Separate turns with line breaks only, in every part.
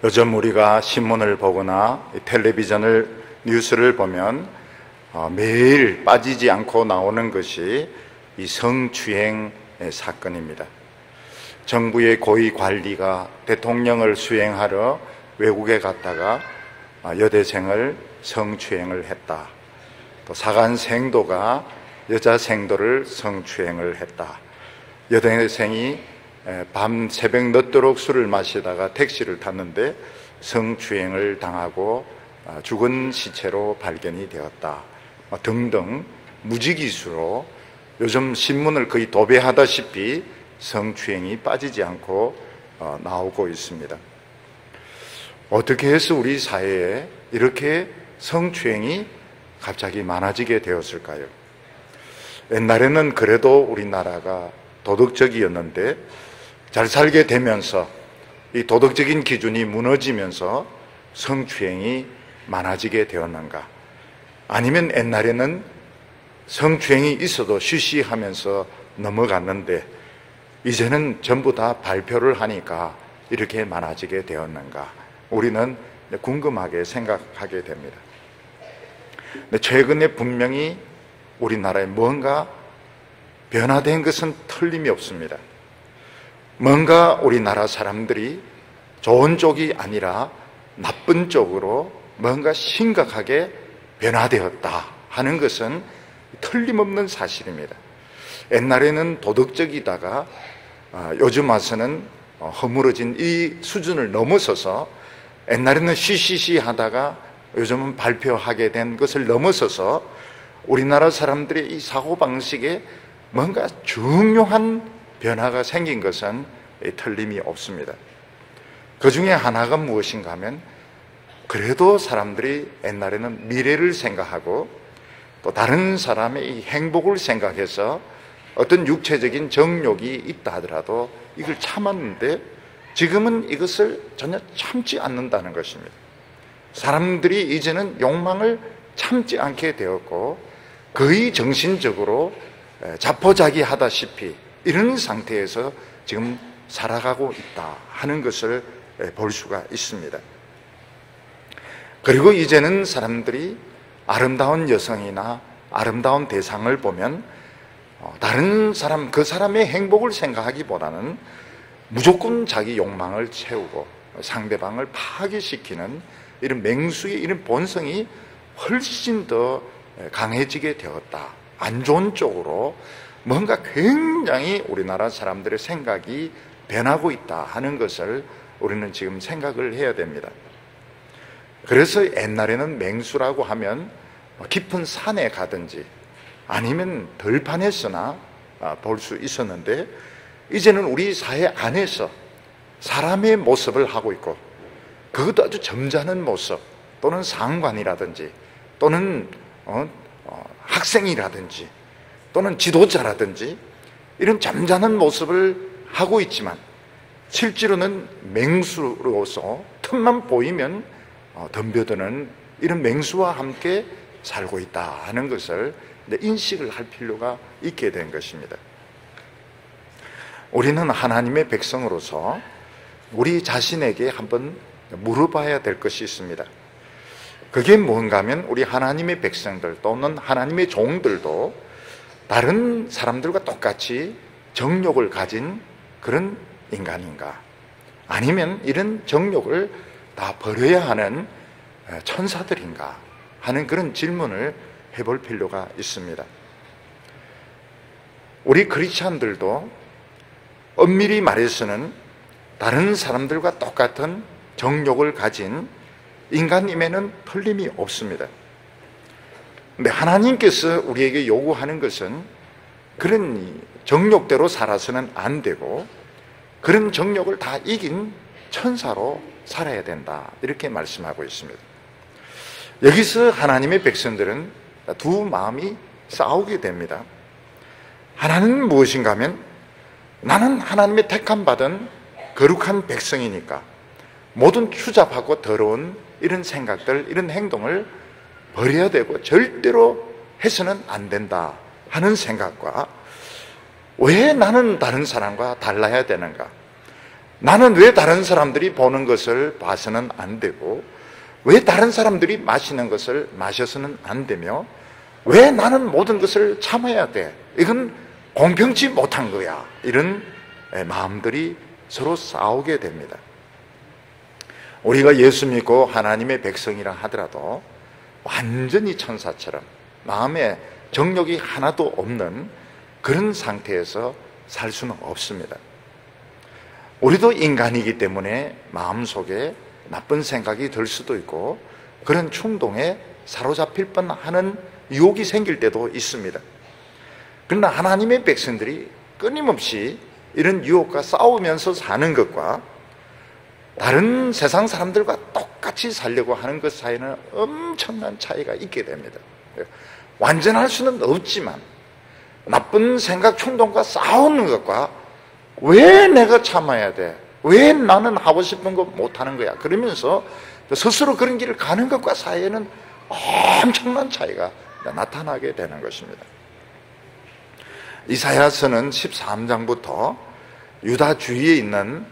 요즘 우리가 신문을 보거나 텔레비전을 뉴스를 보면 매일 빠지지 않고 나오는 것이 이 성추행 사건입니다. 정부의 고위 관리가 대통령을 수행하러 외국에 갔다가 여대생을 성추행을 했다. 또 사관 생도가 여자 생도를 성추행을 했다. 여대생이 밤 새벽 늦도록 술을 마시다가 택시를 탔는데 성추행을 당하고 죽은 시체로 발견이 되었다. 등등 무지기수로 요즘 신문을 거의 도배하다시피 성추행이 빠지지 않고 나오고 있습니다. 어떻게 해서 우리 사회에 이렇게 성추행이 갑자기 많아지게 되었을까요? 옛날에는 그래도 우리나라가 도덕적이었는데 잘 살게 되면서 이 도덕적인 기준이 무너지면서 성추행이 많아지게 되었는가? 아니면 옛날에는 성추행이 있어도 쉬쉬하면서 넘어갔는데 이제는 전부 다 발표를 하니까 이렇게 많아지게 되었는가? 우리는 궁금하게 생각하게 됩니다. 근데 최근에 분명히 우리나라에 뭔가 변화된 것은 틀림이 없습니다. 뭔가 우리나라 사람들이 좋은 쪽이 아니라 나쁜 쪽으로 뭔가 심각하게 변화되었다 하는 것은 틀림없는 사실입니다. 옛날에는 도덕적이다가 요즘 와서는 허물어진 이 수준을 넘어서서 옛날에는 쉬쉬쉬 하다가 요즘은 발표하게 된 것을 넘어서서 우리나라 사람들의 이 사고방식에 뭔가 중요한 변화가 생긴 것은 틀림이 없습니다. 그 중에 하나가 무엇인가 하면 그래도 사람들이 옛날에는 미래를 생각하고 또 다른 사람의 이 행복을 생각해서 어떤 육체적인 정욕이 있다 하더라도 이걸 참았는데 지금은 이것을 전혀 참지 않는다는 것입니다. 사람들이 이제는 욕망을 참지 않게 되었고 거의 정신적으로 자포자기하다시피 이런 상태에서 지금 살아가고 있다 하는 것을 볼 수가 있습니다. 그리고 이제는 사람들이 아름다운 여성이나 아름다운 대상을 보면 다른 사람, 그 사람의 행복을 생각하기보다는 무조건 자기 욕망을 채우고 상대방을 파괴시키는 이런 맹수의 이런 본성이 훨씬 더 강해지게 되었다. 안 좋은 쪽으로 뭔가 굉장히 우리나라 사람들의 생각이 변하고 있다 하는 것을 우리는 지금 생각을 해야 됩니다. 그래서 옛날에는 맹수라고 하면 깊은 산에 가든지 아니면 들판에서나 볼 수 있었는데 이제는 우리 사회 안에서 사람의 모습을 하고 있고 그것도 아주 점잖은 모습 또는 상관이라든지 또는 학생이라든지 또는 지도자라든지 이런 점잖은 모습을 하고 있지만 실제로는 맹수로서 틈만 보이면 덤벼드는 이런 맹수와 함께 살고 있다 하는 것을 인식을 할 필요가 있게 된 것입니다. 우리는 하나님의 백성으로서 우리 자신에게 한번 물어봐야 될 것이 있습니다. 그게 뭔가 하면 우리 하나님의 백성들 또는 하나님의 종들도 다른 사람들과 똑같이 정욕을 가진 그런 인간인가? 아니면 이런 정욕을 다 버려야 하는 천사들인가? 하는 그런 질문을 해볼 필요가 있습니다. 우리 크리스찬들도 엄밀히 말해서는 다른 사람들과 똑같은 정욕을 가진 인간임에는 틀림이 없습니다. 그런데 하나님께서 우리에게 요구하는 것은 그런 정욕대로 살아서는 안 되고 그런 정욕을 다 이긴 천사로 살아야 된다 이렇게 말씀하고 있습니다. 여기서 하나님의 백성들은 두 마음이 싸우게 됩니다. 하나는 무엇인가 하면 나는 하나님의 택함받은 거룩한 백성이니까 모든 추잡하고 더러운 이런 생각들, 이런 행동을 버려야 되고 절대로 해서는 안 된다 하는 생각과 왜 나는 다른 사람과 달라야 되는가? 나는 왜 다른 사람들이 보는 것을 봐서는 안 되고, 왜 다른 사람들이 마시는 것을 마셔서는 안 되며, 왜 나는 모든 것을 참아야 돼? 이건 공평치 못한 거야. 이런 마음들이 서로 싸우게 됩니다. 우리가 예수 믿고 하나님의 백성이라 하더라도 완전히 천사처럼 마음에 정욕이 하나도 없는 그런 상태에서 살 수는 없습니다. 우리도 인간이기 때문에 마음속에 나쁜 생각이 들 수도 있고 그런 충동에 사로잡힐 뻔하는 유혹이 생길 때도 있습니다. 그러나 하나님의 백성들이 끊임없이 이런 유혹과 싸우면서 사는 것과 다른 세상 사람들과 똑같이 살려고 하는 것 사이에는 엄청난 차이가 있게 됩니다. 완전할 수는 없지만 나쁜 생각 충동과 싸우는 것과 왜 내가 참아야 돼? 왜 나는 하고 싶은 거 못하는 거야? 그러면서 스스로 그런 길을 가는 것과 사이에는 엄청난 차이가 나타나게 되는 것입니다. 이사야서는 13장부터 유다 주위에 있는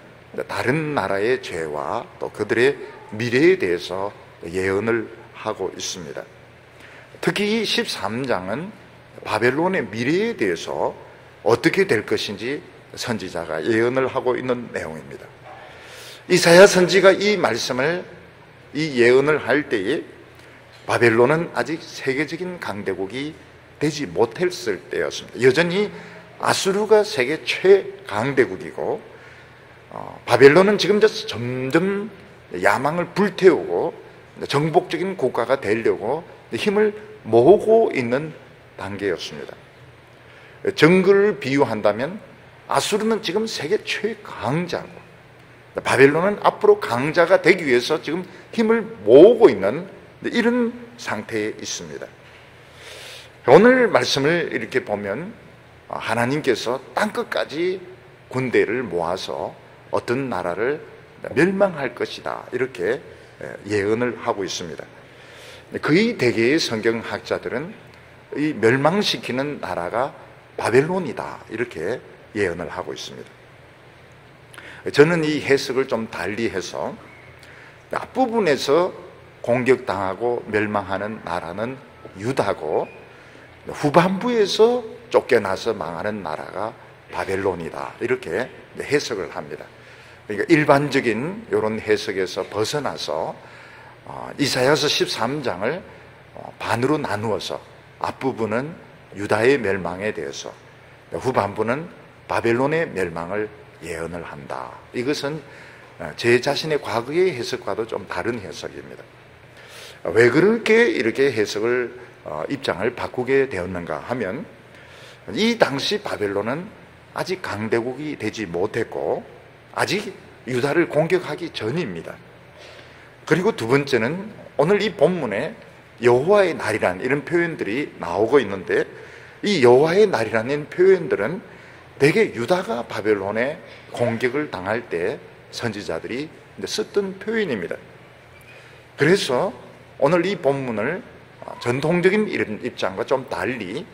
다른 나라의 죄와 또 그들의 미래에 대해서 예언을 하고 있습니다. 특히 이 13장은 바벨론의 미래에 대해서 어떻게 될 것인지 선지자가 예언을 하고 있는 내용입니다. 이사야 선지가 이 말씀을, 이 예언을 할 때에 바벨론은 아직 세계적인 강대국이 되지 못했을 때였습니다. 여전히 아수르가 세계 최강대국이고 바벨론은 지금 점점 야망을 불태우고 정복적인 국가가 되려고 힘을 모으고 있는 단계였습니다. 정글을 비유한다면 아수르는 지금 세계 최강자고 바벨론은 앞으로 강자가 되기 위해서 지금 힘을 모으고 있는 이런 상태에 있습니다. 오늘 말씀을 이렇게 보면 하나님께서 땅끝까지 군대를 모아서 어떤 나라를 멸망할 것이다 이렇게 예언을 하고 있습니다. 거의 대개의 성경학자들은 이 멸망시키는 나라가 바벨론이다 이렇게 예언을 하고 있습니다. 저는 이 해석을 좀 달리해서 앞부분에서 공격당하고 멸망하는 나라는 유다고 후반부에서 쫓겨나서 망하는 나라가 바벨론이다 이렇게 해석을 합니다. 그러니까 일반적인 이런 해석에서 벗어나서 이사야서 13장을 반으로 나누어서 앞부분은 유다의 멸망에 대해서, 후반부는 바벨론의 멸망을 예언을 한다. 이것은 제 자신의 과거의 해석과도 좀 다른 해석입니다. 왜 그렇게 이렇게 해석을 입장을 바꾸게 되었는가 하면 이 당시 바벨론은 아직 강대국이 되지 못했고 아직 유다를 공격하기 전입니다. 그리고 두 번째는 오늘 이 본문에 여호와의 날이란 이런 표현들이 나오고 있는데 이 여호와의 날이라는 표현들은 대개 유다가 바벨론에 공격을 당할 때 선지자들이 썼던 표현입니다. 그래서 오늘 이 본문을 전통적인 이런 입장과 좀 달리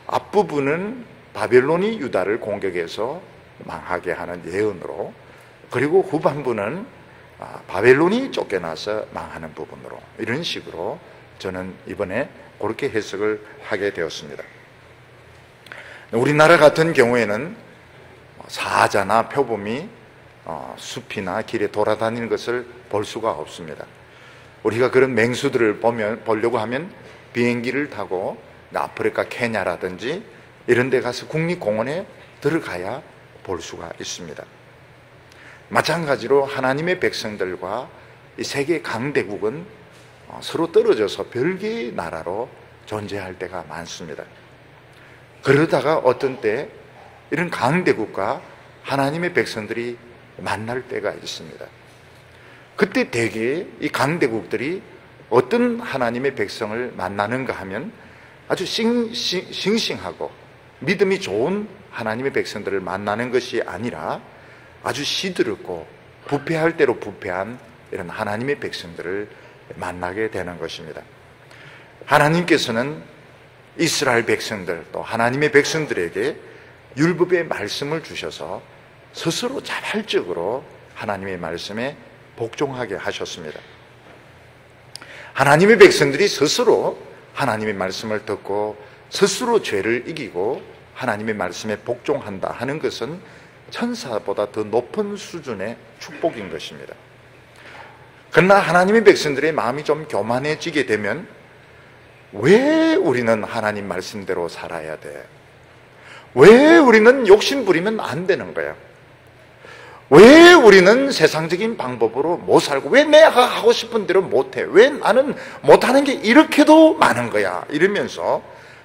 앞부분은 바벨론이 유다를 공격해서 망하게 하는 예언으로, 그리고 후반부는 바벨론이 쫓겨나서 망하는 부분으로, 이런 식으로 저는 이번에 그렇게 해석을 하게 되었습니다. 우리나라 같은 경우에는 사자나 표범이 숲이나 길에 돌아다니는 것을 볼 수가 없습니다. 우리가 그런 맹수들을 보려고 하면 비행기를 타고 아프리카 케냐라든지 이런 데 가서 국립공원에 들어가야 볼 수가 있습니다. 마찬가지로 하나님의 백성들과 이 세계 강대국은 서로 떨어져서 별개의 나라로 존재할 때가 많습니다. 그러다가 어떤 때 이런 강대국과 하나님의 백성들이 만날 때가 있습니다. 그때 대개 이 강대국들이 어떤 하나님의 백성을 만나는가 하면 아주 싱싱하고 믿음이 좋은 하나님의 백성들을 만나는 것이 아니라 아주 시들었고 부패할 대로 부패한 이런 하나님의 백성들을 만나게 되는 것입니다. 하나님께서는 이스라엘 백성들 또 하나님의 백성들에게 율법의 말씀을 주셔서 스스로 자발적으로 하나님의 말씀에 복종하게 하셨습니다. 하나님의 백성들이 스스로 하나님의 말씀을 듣고 스스로 죄를 이기고 하나님의 말씀에 복종한다 하는 것은 천사보다 더 높은 수준의 축복인 것입니다. 그러나 하나님의 백성들의 마음이 좀 교만해지게 되면 왜 우리는 하나님 말씀대로 살아야 돼? 왜 우리는 욕심 부리면 안 되는 거야? 왜 우리는 세상적인 방법으로 못 살고 왜 내가 하고 싶은 대로 못해? 왜 나는 못하는 게 이렇게도 많은 거야? 이러면서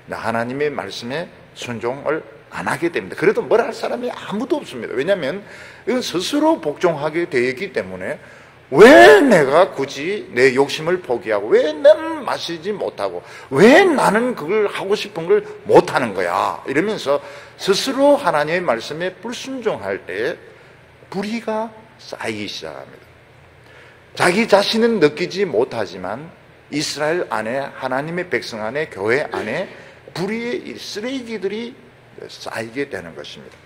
하나님의 말씀에 순종을 안 하게 됩니다. 그래도 뭘 할 사람이 아무도 없습니다. 왜냐하면 이건 스스로 복종하게 되어 있기 때문에 왜 내가 굳이 내 욕심을 포기하고 왜 나는 마시지 못하고 왜 나는 그걸 하고 싶은 걸 못하는 거야? 이러면서 스스로 하나님의 말씀에 불순종할 때 불의가 쌓이기 시작합니다. 자기 자신은 느끼지 못하지만 이스라엘 안에, 하나님의 백성 안에, 교회 안에 불의의 쓰레기들이 쌓이게 되는 것입니다.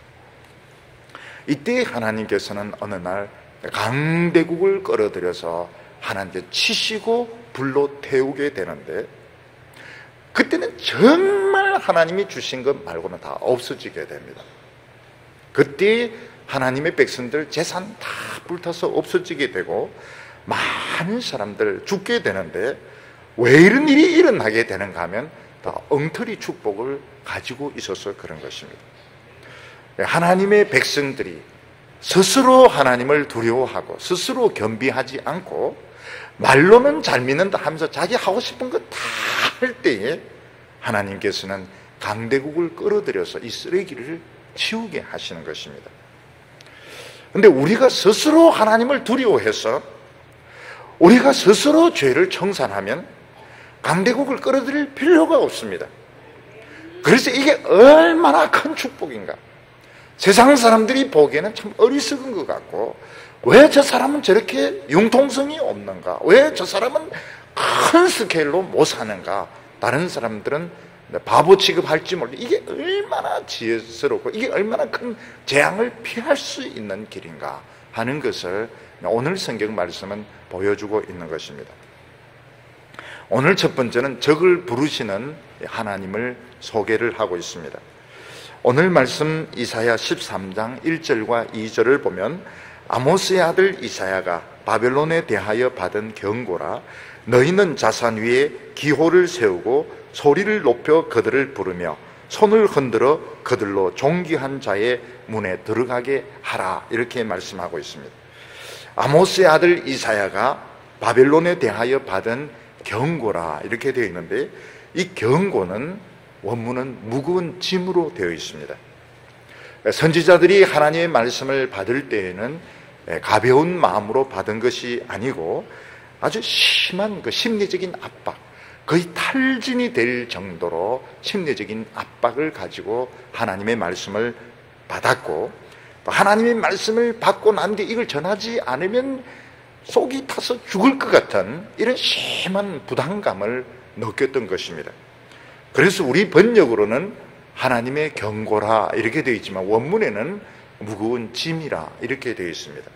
이때 하나님께서는 어느 날 강대국을 끌어들여서 하나님께 치시고 불로 태우게 되는데, 그때는 정말 하나님이 주신 것 말고는 다 없어지게 됩니다. 그때 하나님의 백성들 재산 다 불타서 없어지게 되고 많은 사람들 죽게 되는데, 왜 이런 일이 일어나게 되는가 하면 다 엉터리 축복을 가지고 있어서 그런 것입니다. 하나님의 백성들이 스스로 하나님을 두려워하고 스스로 겸비하지 않고 말로는 잘 믿는다 하면서 자기 하고 싶은 거 다 할 때에 하나님께서는 강대국을 끌어들여서 이 쓰레기를 치우게 하시는 것입니다. 그런데 우리가 스스로 하나님을 두려워해서 우리가 스스로 죄를 청산하면 강대국을 끌어들일 필요가 없습니다. 그래서 이게 얼마나 큰 축복인가. 세상 사람들이 보기에는 참 어리석은 것 같고, 왜 저 사람은 저렇게 융통성이 없는가? 왜 저 사람은 큰 스케일로 못 사는가? 다른 사람들은 바보 취급할지 몰라. 이게 얼마나 지혜스럽고 이게 얼마나 큰 재앙을 피할 수 있는 길인가 하는 것을 오늘 성경 말씀은 보여주고 있는 것입니다. 오늘 첫 번째는 적을 부르시는 하나님을 소개를 하고 있습니다. 오늘 말씀 이사야 13장 1절과 2절을 보면, 아모스의 아들 이사야가 바벨론에 대하여 받은 경고라. 너희는 자산 위에 기호를 세우고 소리를 높여 그들을 부르며 손을 흔들어 그들로 존귀한 자의 문에 들어가게 하라. 이렇게 말씀하고 있습니다. 아모스의 아들 이사야가 바벨론에 대하여 받은 경고라 이렇게 되어 있는데, 이 경고는 원문은 무거운 짐으로 되어 있습니다. 선지자들이 하나님의 말씀을 받을 때에는 가벼운 마음으로 받은 것이 아니고 아주 심한 그 심리적인 압박, 거의 탈진이 될 정도로 심리적인 압박을 가지고 하나님의 말씀을 받았고, 하나님의 말씀을 받고 난 뒤에 이걸 전하지 않으면 속이 타서 죽을 것 같은 이런 심한 부담감을 느꼈던 것입니다. 그래서 우리 번역으로는 하나님의 경고라 이렇게 되어 있지만 원문에는 무거운 짐이라 이렇게 되어 있습니다.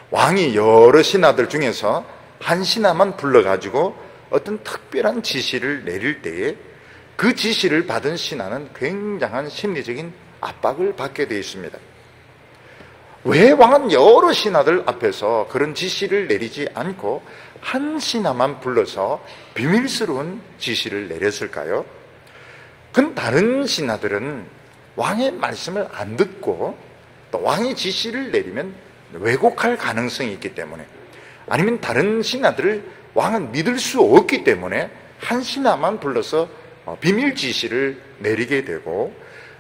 왕이 여러 신하들 중에서 한 신하만 불러가지고 어떤 특별한 지시를 내릴 때에 그 지시를 받은 신하는 굉장한 심리적인 압박을 받게 되어 있습니다. 왜 왕은 여러 신하들 앞에서 그런 지시를 내리지 않고 한 신하만 불러서 비밀스러운 지시를 내렸을까요? 그럼 다른 신하들은 왕의 말씀을 안 듣고 또 왕의 지시를 내리면 왜곡할 가능성이 있기 때문에, 아니면 다른 신하들을 왕은 믿을 수 없기 때문에 한 신하만 불러서 비밀 지시를 내리게 되고,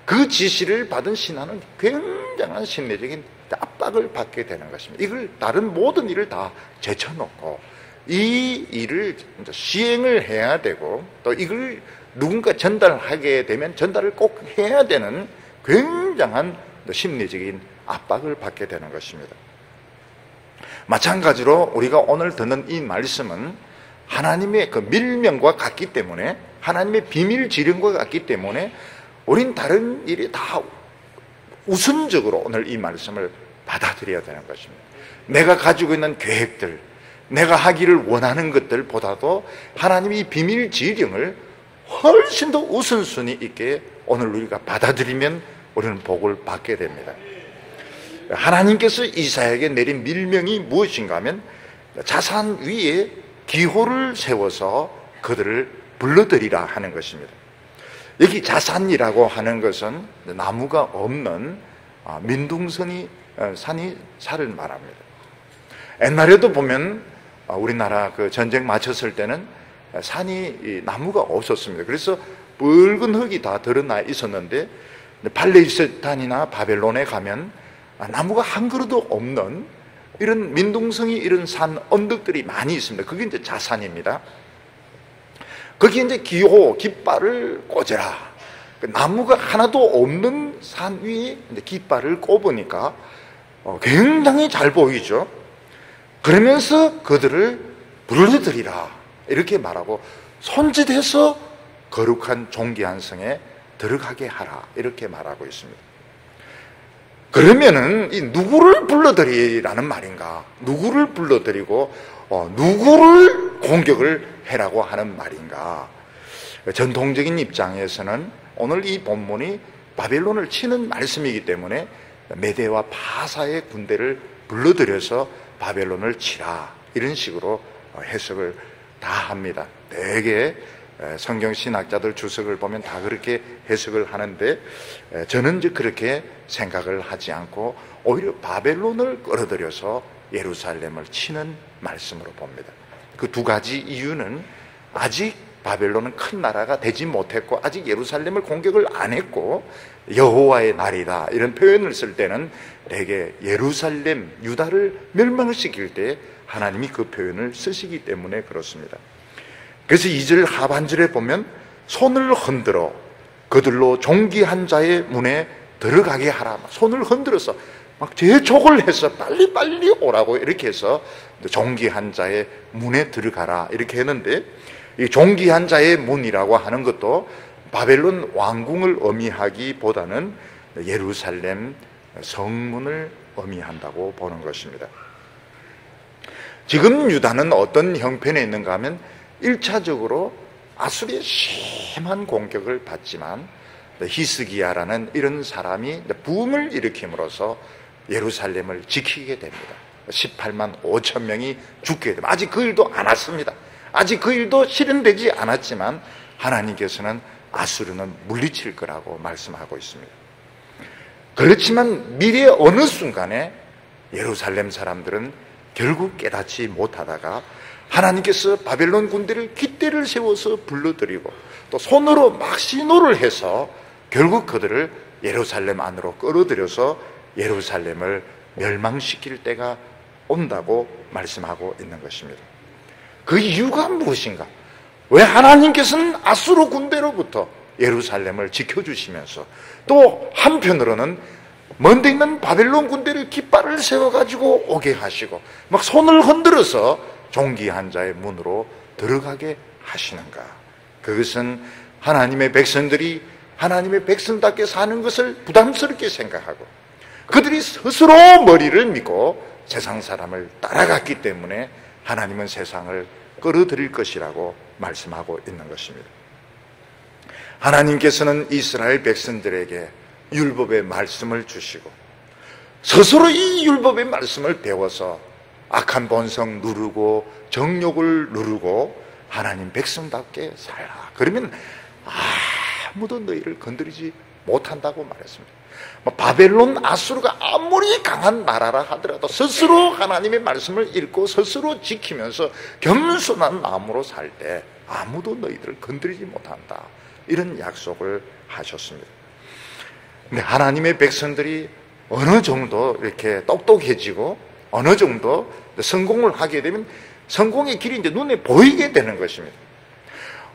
그 지시를 받은 신하는 굉장한 심리적인 압박을 받게 되는 것입니다. 이걸 다른 모든 일을 다 제쳐놓고 이 일을 시행을 해야 되고, 또 이걸 누군가 전달하게 되면 전달을 꼭 해야 되는 굉장한 심리적인 압박을 받게 되는 것입니다. 마찬가지로 우리가 오늘 듣는 이 말씀은 하나님의 그 밀명과 같기 때문에, 하나님의 비밀 지령과 같기 때문에 우린 다른 일이 다 우선적으로 오늘 이 말씀을 받아들여야 되는 것입니다. 내가 가지고 있는 계획들, 내가 하기를 원하는 것들보다도 하나님이 비밀 지령을 훨씬 더 우선순위 있게 오늘 우리가 받아들이면 우리는 복을 받게 됩니다. 하나님께서 이사야에게 내린 밀명이 무엇인가 하면 자산 위에 기호를 세워서 그들을 불러들이라 하는 것입니다. 여기 자산이라고 하는 것은 나무가 없는 민둥산이 산을 말합니다. 옛날에도 보면 우리나라 그 전쟁 마쳤을 때는 산이 나무가 없었습니다. 그래서 붉은 흙이 다 드러나 있었는데 팔레스타인이나 바벨론에 가면 나무가 한 그루도 없는 이런 민둥성이 이런 산 언덕들이 많이 있습니다. 그게 이제 자산입니다. 거기에 이제 기호, 깃발을 꽂아라. 나무가 하나도 없는 산 위에 이제 깃발을 꼽으니까 굉장히 잘 보이죠. 그러면서 그들을 불러들이라 이렇게 말하고 손짓해서 거룩한 존귀한 성에 들어가게 하라 이렇게 말하고 있습니다. 그러면은 이 누구를 불러들이라는 말인가? 누구를 불러들이고 누구를 공격을 해라고 하는 말인가? 전통적인 입장에서는 오늘 이 본문이 바벨론을 치는 말씀이기 때문에 메대와 바사의 군대를 불러들여서 바벨론을 치라 이런 식으로 해석을 다 합니다. 대개 성경 신학자들 주석을 보면 다 그렇게 해석을 하는데 저는 이제 그렇게 생각을 하지 않고 오히려 바벨론을 끌어들여서 예루살렘을 치는 말씀으로 봅니다. 그 두 가지 이유는 아직 바벨론은 큰 나라가 되지 못했고 아직 예루살렘을 공격을 안 했고 여호와의 날이다 이런 표현을 쓸 때는 대개 예루살렘, 유다를 멸망시킬 때 하나님이 그 표현을 쓰시기 때문에 그렇습니다. 그래서 2절 하반절에 보면 손을 흔들어 그들로 존귀한 자의 문에 들어가게 하라. 손을 흔들어서 막 재촉을 해서 빨리빨리 오라고 이렇게 해서 존귀한 자의 문에 들어가라 이렇게 했는데 이 존귀한 자의 문이라고 하는 것도 바벨론 왕궁을 의미하기보다는 예루살렘 성문을 의미한다고 보는 것입니다. 지금 유다는 어떤 형편에 있는가 하면 1차적으로 아수리의 심한 공격을 받지만 히스기야라는 이런 사람이 부흥을 일으킴으로써 예루살렘을 지키게 됩니다. 18만 5천 명이 죽게 됩니다. 아직 그 일도 안 왔습니다. 아직 그 일도 실현되지 않았지만 하나님께서는 아수르는 물리칠 거라고 말씀하고 있습니다. 그렇지만 미래의 어느 순간에 예루살렘 사람들은 결국 깨닫지 못하다가 하나님께서 바벨론 군대를 깃대를 세워서 불러들이고 또 손으로 막 신호를 해서 결국 그들을 예루살렘 안으로 끌어들여서 예루살렘을 멸망시킬 때가 온다고 말씀하고 있는 것입니다. 그 이유가 무엇인가? 왜 하나님께서는 아수르 군대로부터 예루살렘을 지켜주시면서 또 한편으로는 먼데 있는 바벨론 군대를 깃발을 세워가지고 오게 하시고 막 손을 흔들어서 존귀한 자의 문으로 들어가게 하시는가? 그것은 하나님의 백성들이 하나님의 백성답게 사는 것을 부담스럽게 생각하고 그들이 스스로 머리를 믿고 세상 사람을 따라갔기 때문에 하나님은 세상을 끌어들일 것이라고 말씀하고 있는 것입니다. 하나님께서는 이스라엘 백성들에게 율법의 말씀을 주시고 스스로 이 율법의 말씀을 배워서 악한 본성 누르고 정욕을 누르고 하나님 백성답게 살라. 그러면 아무도 너희를 건드리지 못한다고 말했습니다. 바벨론, 아수르가 아무리 강한 나라라 하더라도 스스로 하나님의 말씀을 읽고 스스로 지키면서 겸손한 마음으로 살 때 아무도 너희들을 건드리지 못한다. 이런 약속을 하셨습니다. 근데 하나님의 백성들이 어느 정도 이렇게 똑똑해지고 어느 정도 성공을 하게 되면 성공의 길이 이제 눈에 보이게 되는 것입니다.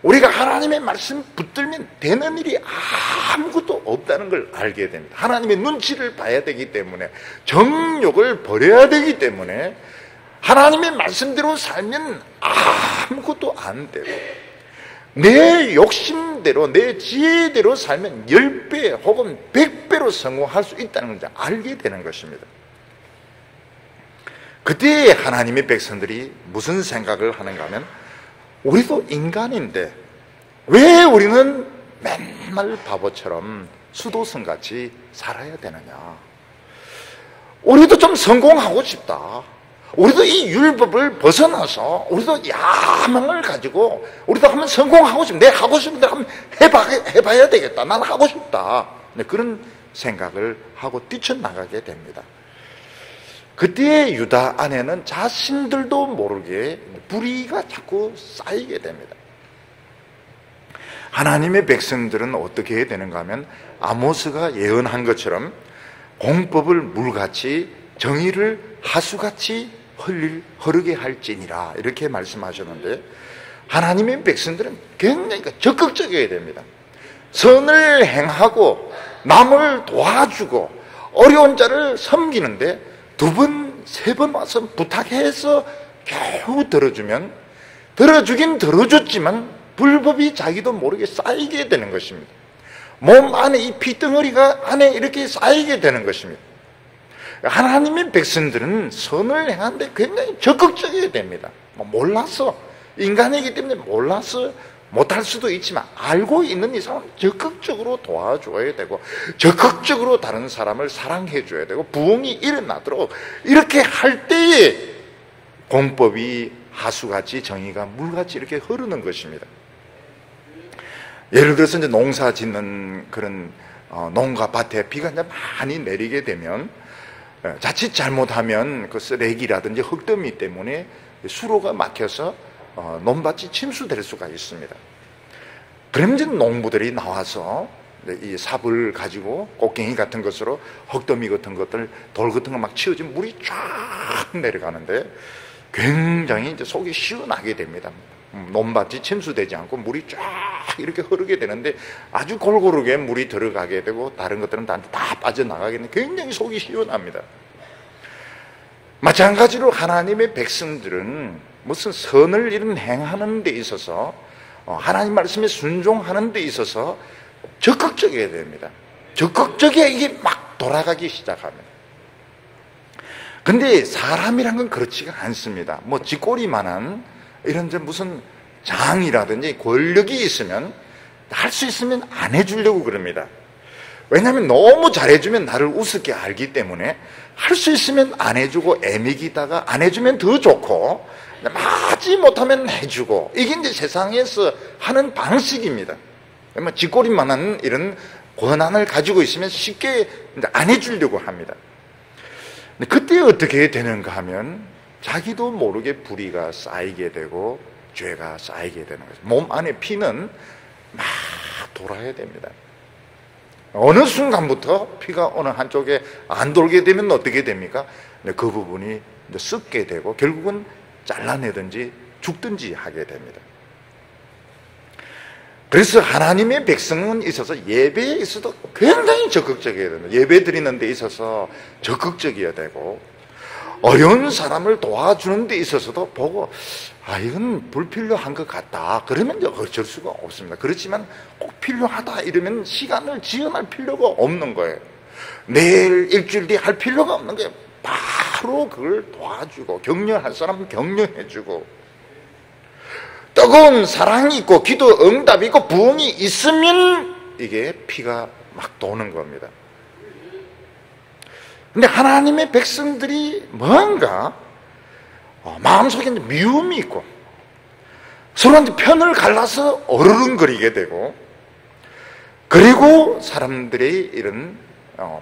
우리가 하나님의 말씀 붙들면 되는 일이 아무것도 없다는 걸 알게 됩니다. 하나님의 눈치를 봐야 되기 때문에 정욕을 버려야 되기 때문에 하나님의 말씀대로 살면 아무것도 안 되고 내 욕심, 마음대로 내 지혜대로 살면 10배 혹은 100배로 성공할 수 있다는 것을 알게 되는 것입니다. 그때 하나님의 백성들이 무슨 생각을 하는가 하면, 우리도 인간인데 왜 우리는 맨날 바보처럼 수도승같이 살아야 되느냐, 우리도 좀 성공하고 싶다, 우리도 이 율법을 벗어나서 우리도 야망을 가지고 우리도 한번 성공하고 싶다, 내가 하고 싶은데 한번 해봐야 되겠다, 나는 하고 싶다, 그런 생각을 하고 뛰쳐나가게 됩니다. 그때 유다 안에는 자신들도 모르게 불의가 자꾸 쌓이게 됩니다. 하나님의 백성들은 어떻게 해야 되는가 하면, 아모스가 예언한 것처럼 공법을 물같이 정의를 하수같이 흐르게 할지니라, 이렇게 말씀하셨는데, 하나님의 백성들은 굉장히 적극적이어야 됩니다. 선을 행하고 남을 도와주고 어려운 자를 섬기는데 2번, 3번 와서 부탁해서 겨우 들어주긴 들어줬지만 불법이 자기도 모르게 쌓이게 되는 것입니다. 몸 안에 이 피덩어리가 안에 이렇게 쌓이게 되는 것입니다. 하나님의 백성들은 선을 행하는데 굉장히 적극적이어야 됩니다. 몰라서, 인간이기 때문에 몰라서 못할 수도 있지만 알고 있는 이상은 적극적으로 도와줘야 되고, 적극적으로 다른 사람을 사랑해 줘야 되고, 부흥이 일어나도록 이렇게 할 때에 공법이 하수같이 정의가 물같이 이렇게 흐르는 것입니다. 예를 들어서 이제 농사 짓는 그런 농가 밭에 비가 이제 많이 내리게 되면, 자칫 잘못하면 그 쓰레기라든지 흙더미 때문에 수로가 막혀서 논밭이 침수될 수가 있습니다. 그러면 이제 농부들이 나와서 이 삽을 가지고 꽃갱이 같은 것으로 흙더미 같은 것들, 돌 같은 거 막 치워지면 물이 쫙 내려가는데 굉장히 이제 속이 시원하게 됩니다. 논밭이 침수되지 않고 물이 쫙 이렇게 흐르게 되는데 아주 골고루게 물이 들어가게 되고 다른 것들은 다 빠져나가게 되는데 굉장히 속이 시원합니다. 마찬가지로 하나님의 백성들은 무슨 선을 이런 행하는 데 있어서, 하나님 말씀에 순종하는 데 있어서 적극적이어야 됩니다. 적극적이어야 이게 막 돌아가기 시작합니다. 근데 사람이란 건 그렇지가 않습니다. 뭐 쥐꼬리만한 이런 무슨 장이라든지 권력이 있으면, 할 수 있으면 안 해주려고 그럽니다. 왜냐하면 너무 잘해주면 나를 우습게 알기 때문에 할 수 있으면 안 해주고 애미기다가 안 해주면 더 좋고, 마지 못하면 해주고, 이게 이제 세상에서 하는 방식입니다. 쥐꼬리만한 이런 권한을 가지고 있으면 쉽게 안 해주려고 합니다. 그때 어떻게 되는가 하면 자기도 모르게 불의가 쌓이게 되고 죄가 쌓이게 되는 거죠. 몸 안에 피는 막 돌아야 됩니다. 어느 순간부터 피가 어느 한쪽에 안 돌게 되면 어떻게 됩니까? 그 부분이 썩게 되고 결국은 잘라내든지 죽든지 하게 됩니다. 그래서 하나님의 백성은 있어서 예배에 있어도 굉장히 적극적이어야 됩니다. 예배 드리는 데 있어서 적극적이어야 되고, 어려운 사람을 도와주는 데 있어서도 보고 이건 불필요한 것 같다 그러면 이제 어쩔 수가 없습니다. 그렇지만 꼭 필요하다 이러면 시간을 지연할 필요가 없는 거예요. 내일 일주일 뒤에 할 필요가 없는 거예요. 바로 그걸 도와주고, 격려할 사람은 격려해주고, 뜨거운 사랑이 있고 기도 응답이 있고 부흥이 있으면 이게 피가 막 도는 겁니다. 근데 하나님의 백성들이 뭔가 마음속에 미움이 있고 서로한테 편을 갈라서 어르렁거리게 되고, 그리고 사람들의 이런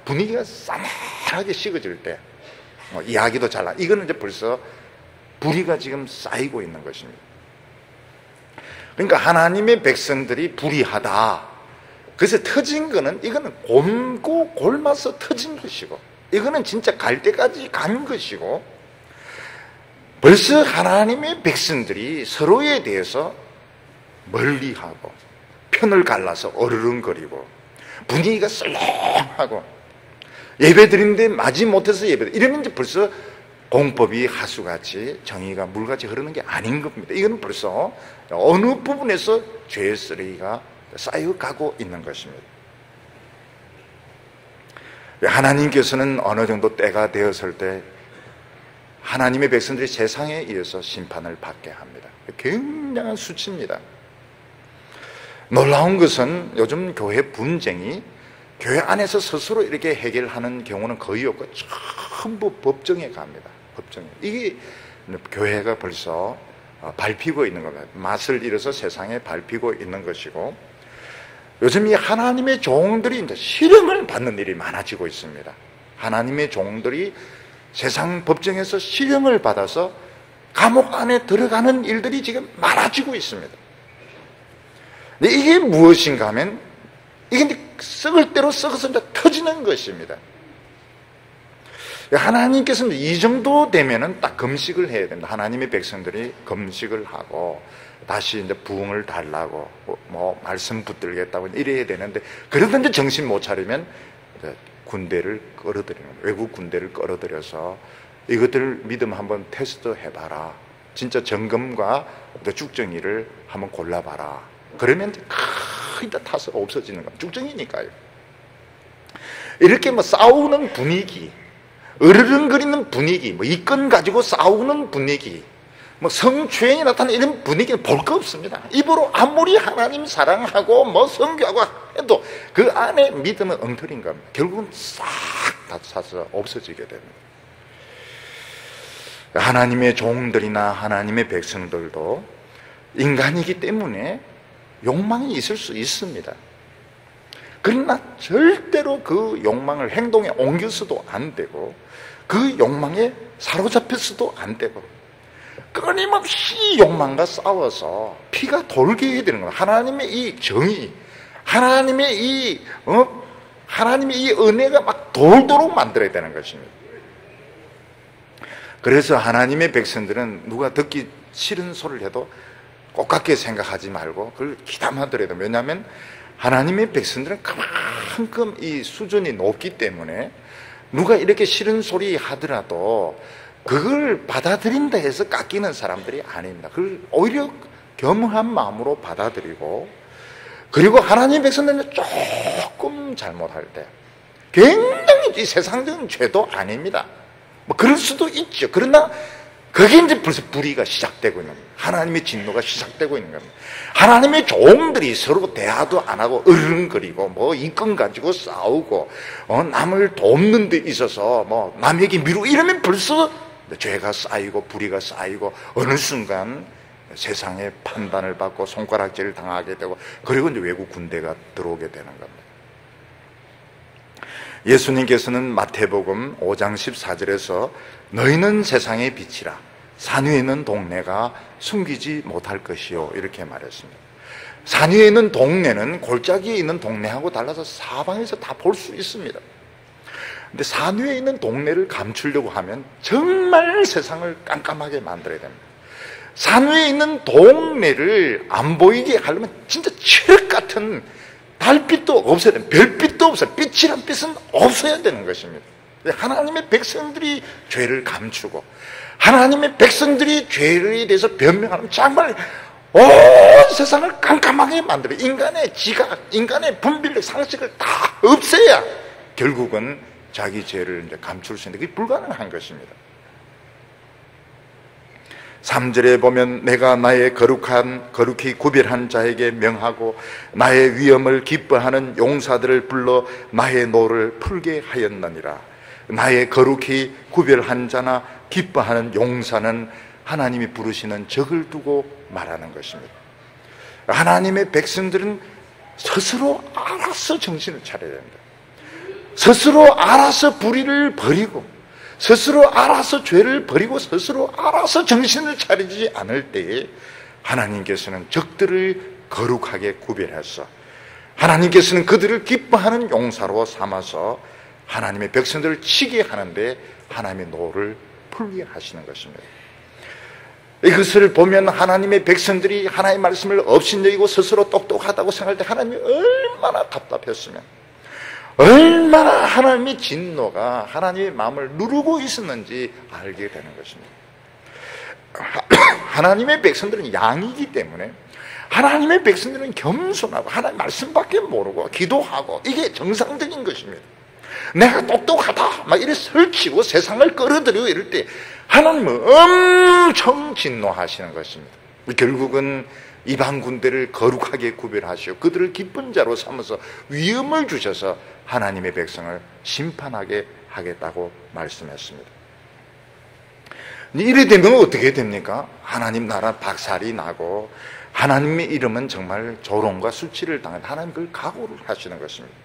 분위기가 싸늘하게 식어질 때 이야기도 잘나, 이거는 이제 벌써 불의가 지금 쌓이고 있는 것입니다. 그러니까 하나님의 백성들이 불의하다, 그래서 터진 거는, 이거는 곪고 곪아서 터진 것이고, 이거는 진짜 갈 때까지 간 것이고, 벌써 하나님의 백성들이 서로에 대해서 멀리하고 편을 갈라서 어르렁거리고 분위기가 썰렁하고 예배 드리는데 마지 못해서 예배, 이러면 이제 벌써 공법이 하수같이 정의가 물같이 흐르는 게 아닌 겁니다. 이건 벌써 어느 부분에서 죄의 쓰레기가 쌓여가고 있는 것입니다. 하나님께서는 어느 정도 때가 되었을 때 하나님의 백성들이 세상에 의해서 심판을 받게 합니다. 굉장한 수치입니다. 놀라운 것은 요즘 교회 분쟁이 교회 안에서 스스로 이렇게 해결하는 경우는 거의 없고 전부 법정에 갑니다. 법정에. 이게 교회가 벌써 밟히고 있는 겁니다. 맛을 잃어서 세상에 밟히고 있는 것이고, 요즘 이 하나님의 종들이 이제 실형을 받는 일이 많아지고 있습니다. 하나님의 종들이 세상 법정에서 실형을 받아서 감옥 안에 들어가는 일들이 지금 많아지고 있습니다. 근데 이게 무엇인가 하면 이게 썩을 대로 썩어서 이제 터지는 것입니다. 하나님께서는 이 정도 되면은 딱 금식을 해야 됩니다. 하나님의 백성들이 금식을 하고 다시 이제 부흥을 달라고 뭐 말씀 붙들겠다고 이래야 되는데, 그러든지 정신 못 차리면 군대를 끌어들이는 거예요. 외국 군대를 끌어들여서 이것들 믿음 한번 테스트 해봐라. 진짜 점검과 쭉정이를 한번 골라봐라. 그러면 거의 다 타서 없어지는 겁니다. 쭉정이니까요. 이렇게 뭐 싸우는 분위기, 으르렁거리는 분위기, 뭐 이건 가지고 싸우는 분위기, 뭐 성추행이 나타나는 이런 분위기는 볼 거 없습니다. 입으로 아무리 하나님 사랑하고 뭐 성교하고 해도 그 안에 믿음은 엉터리인 겁니다. 결국은 싹 다 차서 없어지게 됩니다. 하나님의 종들이나 하나님의 백성들도 인간이기 때문에 욕망이 있을 수 있습니다. 그러나 절대로 그 욕망을 행동에 옮겨서도 안 되고, 그 욕망에 사로잡혀서도 안 되고, 끊임없이 욕망과 싸워서 피가 돌게 해야 되는 겁니다. 하나님의 이 정의, 하나님의 이 은혜가 막 돌도록 만들어야 되는 것입니다. 그래서 하나님의 백성들은 누가 듣기 싫은 소리를 해도 꼭같게 생각하지 말고 그걸 귀담아들어야 돼요. 왜냐하면 하나님의 백성들은 그만큼 이 수준이 높기 때문에 누가 이렇게 싫은 소리 하더라도 그걸 받아들인다 해서 깎이는 사람들이 아닙니다. 그걸 오히려 겸허한 마음으로 받아들이고, 그리고 하나님의 백성들은 조금 잘못할 때 굉장히 세상적인 죄도 아닙니다. 뭐 그럴 수도 있죠. 그러나 그게 이제 벌써 불의가 시작되고 있는 겁니다. 하나님의 진노가 시작되고 있는 겁니다. 하나님의 종들이 서로 대화도 안 하고 으르렁거리고 뭐 이권 가지고 싸우고 남을 돕는 데 있어서 뭐 남에게 미루고 이러면 벌써 죄가 쌓이고 불의가 쌓이고 어느 순간 세상에 판단을 받고 손가락질을 당하게 되고, 그리고 이제 외국 군대가 들어오게 되는 겁니다. 예수님께서는 마태복음 5장 14절에서 너희는 세상의 빛이라, 산 위에 있는 동네가 숨기지 못할 것이요, 이렇게 말했습니다. 산 위에 있는 동네는 골짜기에 있는 동네하고 달라서 사방에서 다 볼 수 있습니다. 근데 산 위에 있는 동네를 감추려고 하면 정말 세상을 깜깜하게 만들어야 됩니다. 산 위에 있는 동네를 안 보이게 하려면 진짜 칠흑 같은 달빛도 없어야 됩니다. 별빛도 없어요. 빛이란 빛은 없어야 되는 것입니다. 하나님의 백성들이 죄를 감추고 하나님의 백성들이 죄에 대해서 변명하면 정말 온 세상을 깜깜하게 만들어요. 인간의 지각, 인간의 분별력, 상식을 다 없애야 결국은 자기 죄를 이제 감출 수 있는데 그게 불가능한 것입니다. 3절에 보면 내가 나의 거룩히 구별한 자에게 명하고 나의 위엄을 기뻐하는 용사들을 불러 나의 노를 풀게 하였느니라. 나의 거룩히 구별한 자나 기뻐하는 용사는 하나님이 부르시는 적을 두고 말하는 것입니다. 하나님의 백성들은 스스로 알아서 정신을 차려야 됩니다. 스스로 알아서 불의를 버리고 스스로 알아서 죄를 버리고 스스로 알아서 정신을 차리지 않을 때에 하나님께서는 적들을 거룩하게 구별해서 하나님께서는 그들을 기뻐하는 용사로 삼아서 하나님의 백성들을 치게 하는데 하나님의 노를 풀게 하시는 것입니다. 이것을 보면 하나님의 백성들이 하나님의 말씀을 업신여기고 스스로 똑똑하다고 생각할 때 하나님이 얼마나 답답했으면, 얼마나 하나님의 진노가 하나님의 마음을 누르고 있었는지 알게 되는 것입니다. 하나님의 백성들은 양이기 때문에 하나님의 백성들은 겸손하고 하나님 말씀밖에 모르고 기도하고 이게 정상적인 것입니다. 내가 똑똑하다 막 이래 설치고 세상을 끌어들이고 이럴 때 하나님은 엄청 진노하시는 것입니다. 결국은 이방 군대를 거룩하게 구별하시고 그들을 기쁜 자로 삼아서 위엄을 주셔서 하나님의 백성을 심판하게 하겠다고 말씀했습니다. 이래 되면 어떻게 됩니까? 하나님 나라 박살이 나고 하나님의 이름은 정말 조롱과 수치를 당한 하나님 그걸 각오를 하시는 것입니다.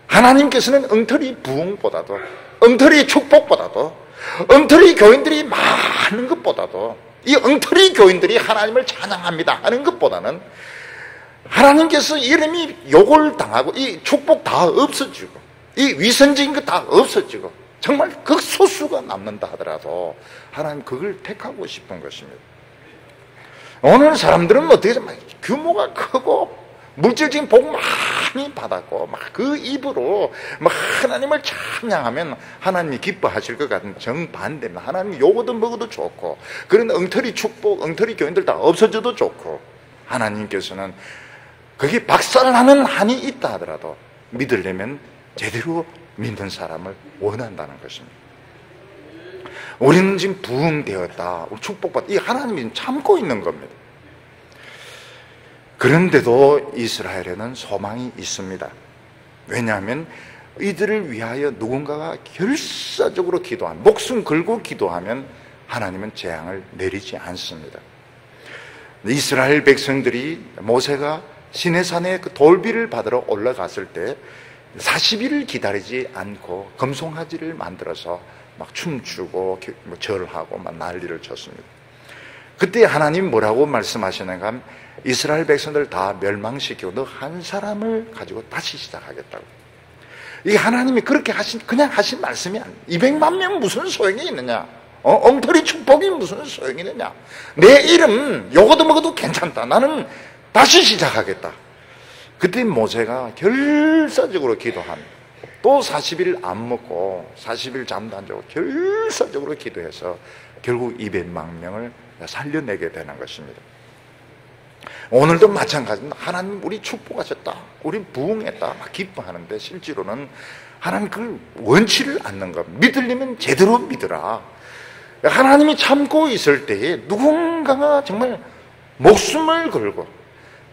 하나님께서는 엉터리 부흥보다도 엉터리 축복보다도 엉터리 교인들이 많은 것보다도 이 엉터리 교인들이 하나님을 찬양합니다 하는 것보다는 하나님께서 이름이 욕을 당하고 이 축복 다 없어지고 이 위선적인 것 다 없어지고 정말 극소수가 남는다 하더라도 하나님 그걸 택하고 싶은 것입니다. 오늘 사람들은 어떻게 규모가 크고 물질적인 복 많이 받았고 막 그 입으로 막 하나님을 찬양하면 하나님이 기뻐하실 것 같은 정반대입니다. 하나님 요거도 먹어도 좋고 그런 엉터리 축복, 엉터리 교인들 다 없어져도 좋고 하나님께서는 그게 박살나는 한이 있다 하더라도 믿으려면 제대로 믿는 사람을 원한다는 것입니다. 우리는 지금 부흥되었다, 축복받다, 이 하나님이 참고 있는 겁니다. 그런데도 이스라엘에는 소망이 있습니다. 왜냐하면 이들을 위하여 누군가가 결사적으로 기도하면, 목숨 걸고 기도하면 하나님은 재앙을 내리지 않습니다. 이스라엘 백성들이 모세가 시내산에 그 돌비를 받으러 올라갔을 때 40일을 기다리지 않고 금송아지를 만들어서 막 춤추고 절하고 막 난리를 쳤습니다. 그때 하나님 뭐라고 말씀하시는가 하면 이스라엘 백성들 다 멸망시키고 너 한 사람을 가지고 다시 시작하겠다고. 이게 하나님이 그렇게 그냥 하신 말씀이 아니에요. 200만 명 무슨 소용이 있느냐? 엉터리 축복이 무슨 소용이 있느냐? 내 이름 요거도 먹어도 괜찮다. 나는 다시 시작하겠다. 그때 모세가 결사적으로 기도합니다. 또 40일 안 먹고 40일 잠도 안 자고 결사적으로 기도해서 결국 200만 명을 살려내게 되는 것입니다. 오늘도 마찬가지입니다. 하나님 우리 축복하셨다, 우리 부흥했다 막 기뻐하는데 실제로는 하나님 그걸 원치를 않는 것. 믿으려면 제대로 믿으라. 하나님이 참고 있을 때에 누군가가 정말 목숨을 걸고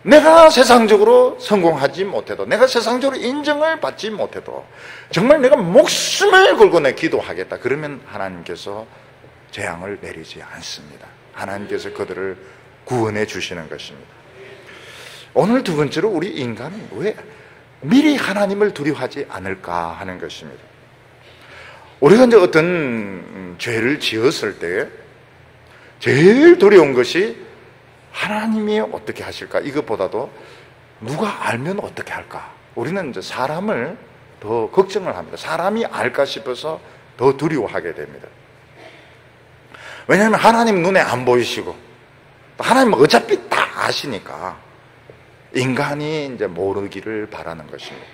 내가 세상적으로 성공하지 못해도, 내가 세상적으로 인정을 받지 못해도 정말 내가 목숨을 걸고 내 기도하겠다, 그러면 하나님께서 재앙을 내리지 않습니다. 하나님께서 그들을 구원해 주시는 것입니다. 오늘 두 번째로 우리 인간은 왜 미리 하나님을 두려워하지 않을까 하는 것입니다. 우리가 이제 어떤 죄를 지었을 때 제일 두려운 것이 하나님이 어떻게 하실까, 이것보다도 누가 알면 어떻게 할까. 우리는 이제 사람을 더 걱정을 합니다. 사람이 알까 싶어서 더 두려워하게 됩니다. 왜냐하면 하나님 눈에 안 보이시고 하나님은 어차피 다 아시니까 인간이 이제 모르기를 바라는 것입니다.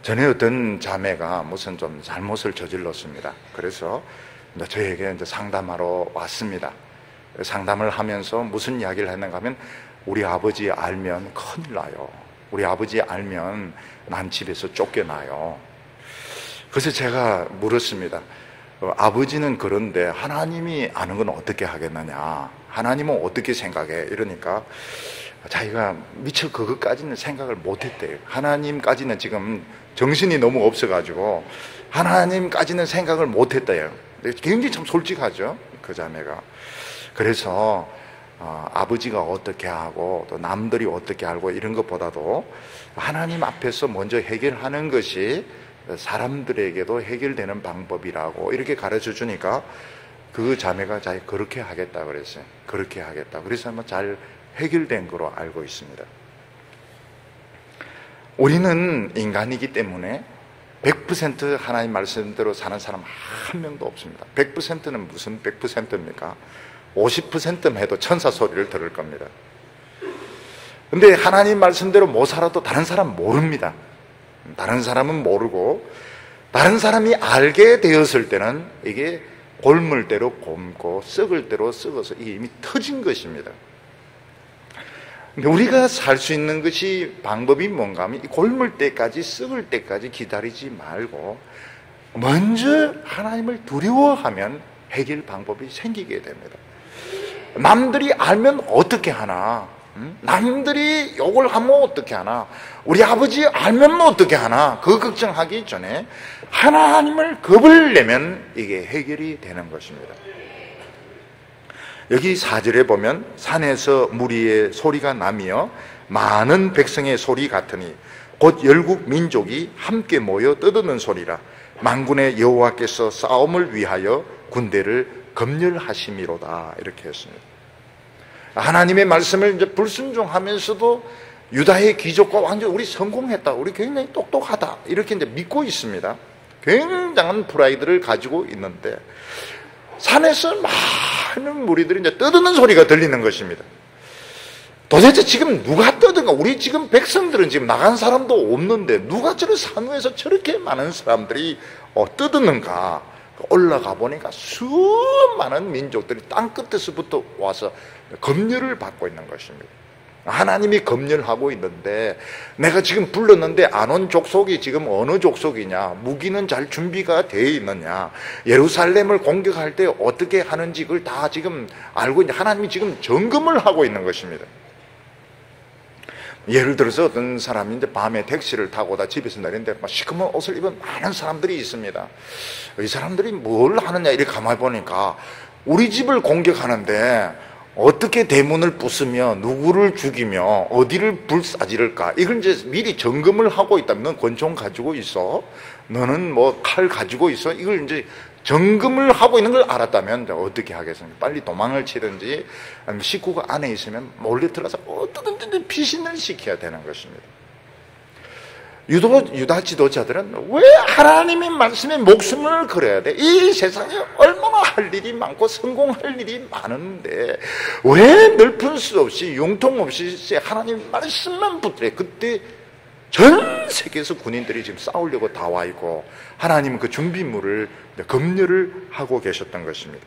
전에 어떤 자매가 무슨 좀 잘못을 저질렀습니다. 그래서 저에게 이제 상담하러 왔습니다. 상담을 하면서 무슨 이야기를 했는가 하면 우리 아버지 알면 큰일 나요. 우리 아버지 알면 난 집에서 쫓겨나요. 그래서 제가 물었습니다. 아버지는 그런데 하나님이 아는 건 어떻게 하겠느냐, 하나님은 어떻게 생각해? 이러니까 자기가 미처 그것까지는 생각을 못했대요. 하나님까지는 지금 정신이 너무 없어가지고 하나님까지는 생각을 못했대요. 굉장히 참 솔직하죠, 그 자매가. 그래서 아버지가 어떻게 하고 또 남들이 어떻게 알고 이런 것보다도 하나님 앞에서 먼저 해결하는 것이 사람들에게도 해결되는 방법이라고 이렇게 가르쳐 주니까 그 자매가 자기 그렇게 하겠다 그랬어요. 그렇게 하겠다. 그래서 아마 잘 해결된 거로 알고 있습니다. 우리는 인간이기 때문에 100% 하나님 말씀대로 사는 사람 한 명도 없습니다. 100%는 무슨 100%입니까? 50% 해도 천사 소리를 들을 겁니다. 근데 하나님 말씀대로 못 살아도 다른 사람 모릅니다. 다른 사람은 모르고 다른 사람이 알게 되었을 때는 이게 곪을 대로 곪고 썩을 대로 썩어서 이게 이미 터진 것입니다. 우리가 살 수 있는 것이 방법이 뭔가 하면 곪을 때까지, 썩을 때까지 기다리지 말고 먼저 하나님을 두려워하면 해결 방법이 생기게 됩니다. 남들이 알면 어떻게 하나? 남들이 욕을 하면 어떻게 하나? 우리 아버지 알면 어떻게 하나? 그 걱정하기 전에 하나님을 겁을 내면 이게 해결이 되는 것입니다. 여기 4절에 보면 산에서 무리의 소리가 나며 많은 백성의 소리 같으니 곧 열국 민족이 함께 모여 떠드는 소리라. 만군의 여호와께서 싸움을 위하여 군대를 검열하심이로다. 이렇게 했습니다. 하나님의 말씀을 이제 불순종하면서도 유다의 귀족과 왕족, 우리 성공했다, 우리 굉장히 똑똑하다, 이렇게 이제 믿고 있습니다. 굉장한 프라이드를 가지고 있는데 산에서 많은 무리들이 이제 떠드는 소리가 들리는 것입니다. 도대체 지금 누가 떠든가? 우리 지금 백성들은 지금 나간 사람도 없는데 누가 저런 산후에서 저렇게 많은 사람들이 떠드는가? 올라가 보니까 수많은 민족들이 땅 끝에서부터 와서 검열을 받고 있는 것입니다. 하나님이 검열하고 있는데 내가 지금 불렀는데 안 온 족속이 지금 어느 족속이냐, 무기는 잘 준비가 되어 있느냐, 예루살렘을 공격할 때 어떻게 하는지 그걸 다 지금 알고 있는데 하나님이 지금 점검을 하고 있는 것입니다. 예를 들어서 어떤 사람이 이제 밤에 택시를 타고 다 집에서 내리는데 시커먼 옷을 입은 많은 사람들이 있습니다. 이 사람들이 뭘 하느냐 이렇게 가만히 보니까 우리 집을 공격하는데 어떻게 대문을 부수며 누구를 죽이며 어디를 불사지를까, 이걸 이제 미리 점검을 하고 있다. 넌 권총 가지고 있어, 너는 뭐 칼 가지고 있어, 이걸 이제 점검을 하고 있는 걸 알았다면 어떻게 하겠습니까? 빨리 도망을 치든지 아니면 식구가 안에 있으면 몰래 들어가서 어떻게든 피신을 시켜야 되는 것입니다. 유다 지도자들은 왜 하나님의 말씀에 목숨을 걸어야 돼? 이 세상에 얼마나 할 일이 많고 성공할 일이 많은데 왜 넓은 수 없이 융통 없이 하나님 말씀만 붙들어? 그때 전 세계에서 군인들이 지금 싸우려고 다 와 있고 하나님은 그 준비물을 검열을 하고 계셨던 것입니다.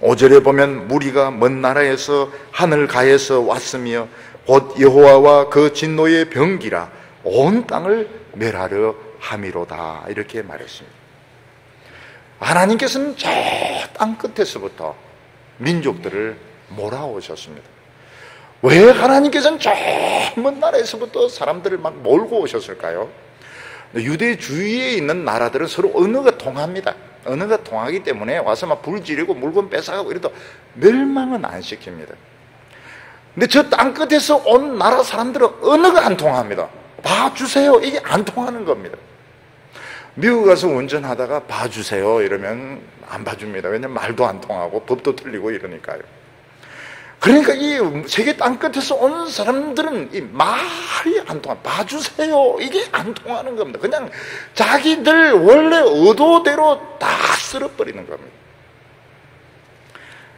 5절에 보면 무리가 먼 나라에서 하늘 가에서 왔으며 곧 여호와와 그 진노의 병기라 온 땅을 멸하려 함이로다. 이렇게 말했습니다. 하나님께서는 저 땅 끝에서부터 민족들을 몰아오셨습니다. 왜 하나님께서는 저 먼 나라에서부터 사람들을 막 몰고 오셨을까요? 유대 주위에 있는 나라들은 서로 언어가 통합니다. 언어가 통하기 때문에 와서 막 불 지르고 물건 뺏어가고 이래도 멸망은 안 시킵니다. 근데 저 땅 끝에서 온 나라 사람들은 언어가 안 통합니다. 봐주세요, 이게 안 통하는 겁니다. 미국 가서 운전하다가 봐주세요 이러면 안 봐줍니다. 왜냐하면 말도 안 통하고 법도 틀리고 이러니까요. 그러니까 이 세계 땅끝에서 온 사람들은 이 말이 안 통하, 봐주세요 이게 안 통하는 겁니다. 그냥 자기들 원래 의도대로 다 쓸어버리는 겁니다.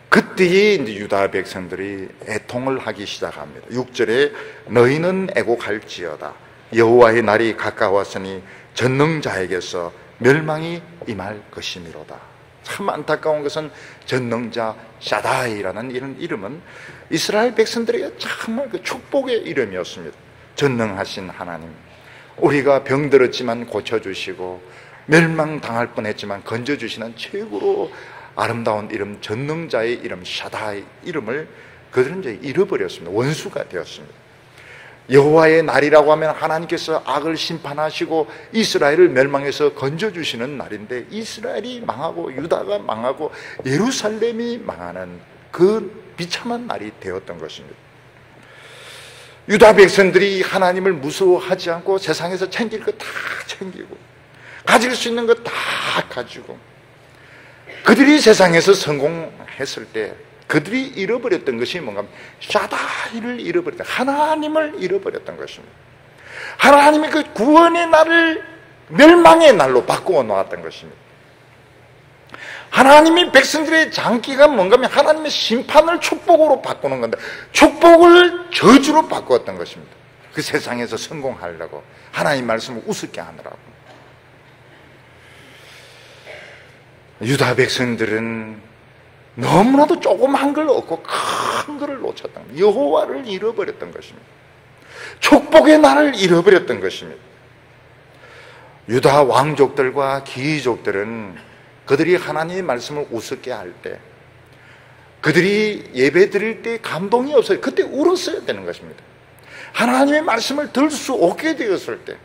그때에 이제 유다 백성들이 애통을 하기 시작합니다. 6절에 너희는 애곡할지어다 여호와의 날이 가까웠으니 전능자에게서 멸망이 임할 것이미로다. 참 안타까운 것은 전능자 샤다이라는 이런 이름은 이스라엘 백성들에게 정말 그 축복의 이름이었습니다. 전능하신 하나님, 우리가 병들었지만 고쳐주시고 멸망당할 뻔했지만 건져주시는 최고로 아름다운 이름, 전능자의 이름 샤다이 이름을 그들은 이제 잃어버렸습니다. 원수가 되었습니다. 여호와의 날이라고 하면 하나님께서 악을 심판하시고 이스라엘을 멸망해서 건져주시는 날인데 이스라엘이 망하고 유다가 망하고 예루살렘이 망하는 그 비참한 날이 되었던 것입니다. 유다 백성들이 하나님을 무서워하지 않고 세상에서 챙길 것 다 챙기고 가질 수 있는 것 다 가지고 그들이 세상에서 성공했을 때 그들이 잃어버렸던 것이 뭔가 샤다이를 잃어버렸다. 하나님을 잃어버렸던 것입니다. 하나님의 그 구원의 날을 멸망의 날로 바꾸어 놓았던 것입니다. 하나님이 백성들의 장기가 뭔가 하면 하나님의 심판을 축복으로 바꾸는 건데 축복을 저주로 바꾸었던 것입니다. 그 세상에서 성공하려고 하나님 말씀을 우습게 하느라고. 유다 백성들은 너무나도 조그만 걸 얻고
큰 것을 놓쳤던 겁니다. 여호와를 잃어버렸던 것입니다. 축복의 날을 잃어버렸던 것입니다. 유다 왕족들과 귀족들은 그들이 하나님의 말씀을 우습게 할 때, 그들이 예배 드릴 때 감동이 없어요. 그때 울었어야 되는 것입니다. 하나님의 말씀을 들을 수 없게 되었을 때,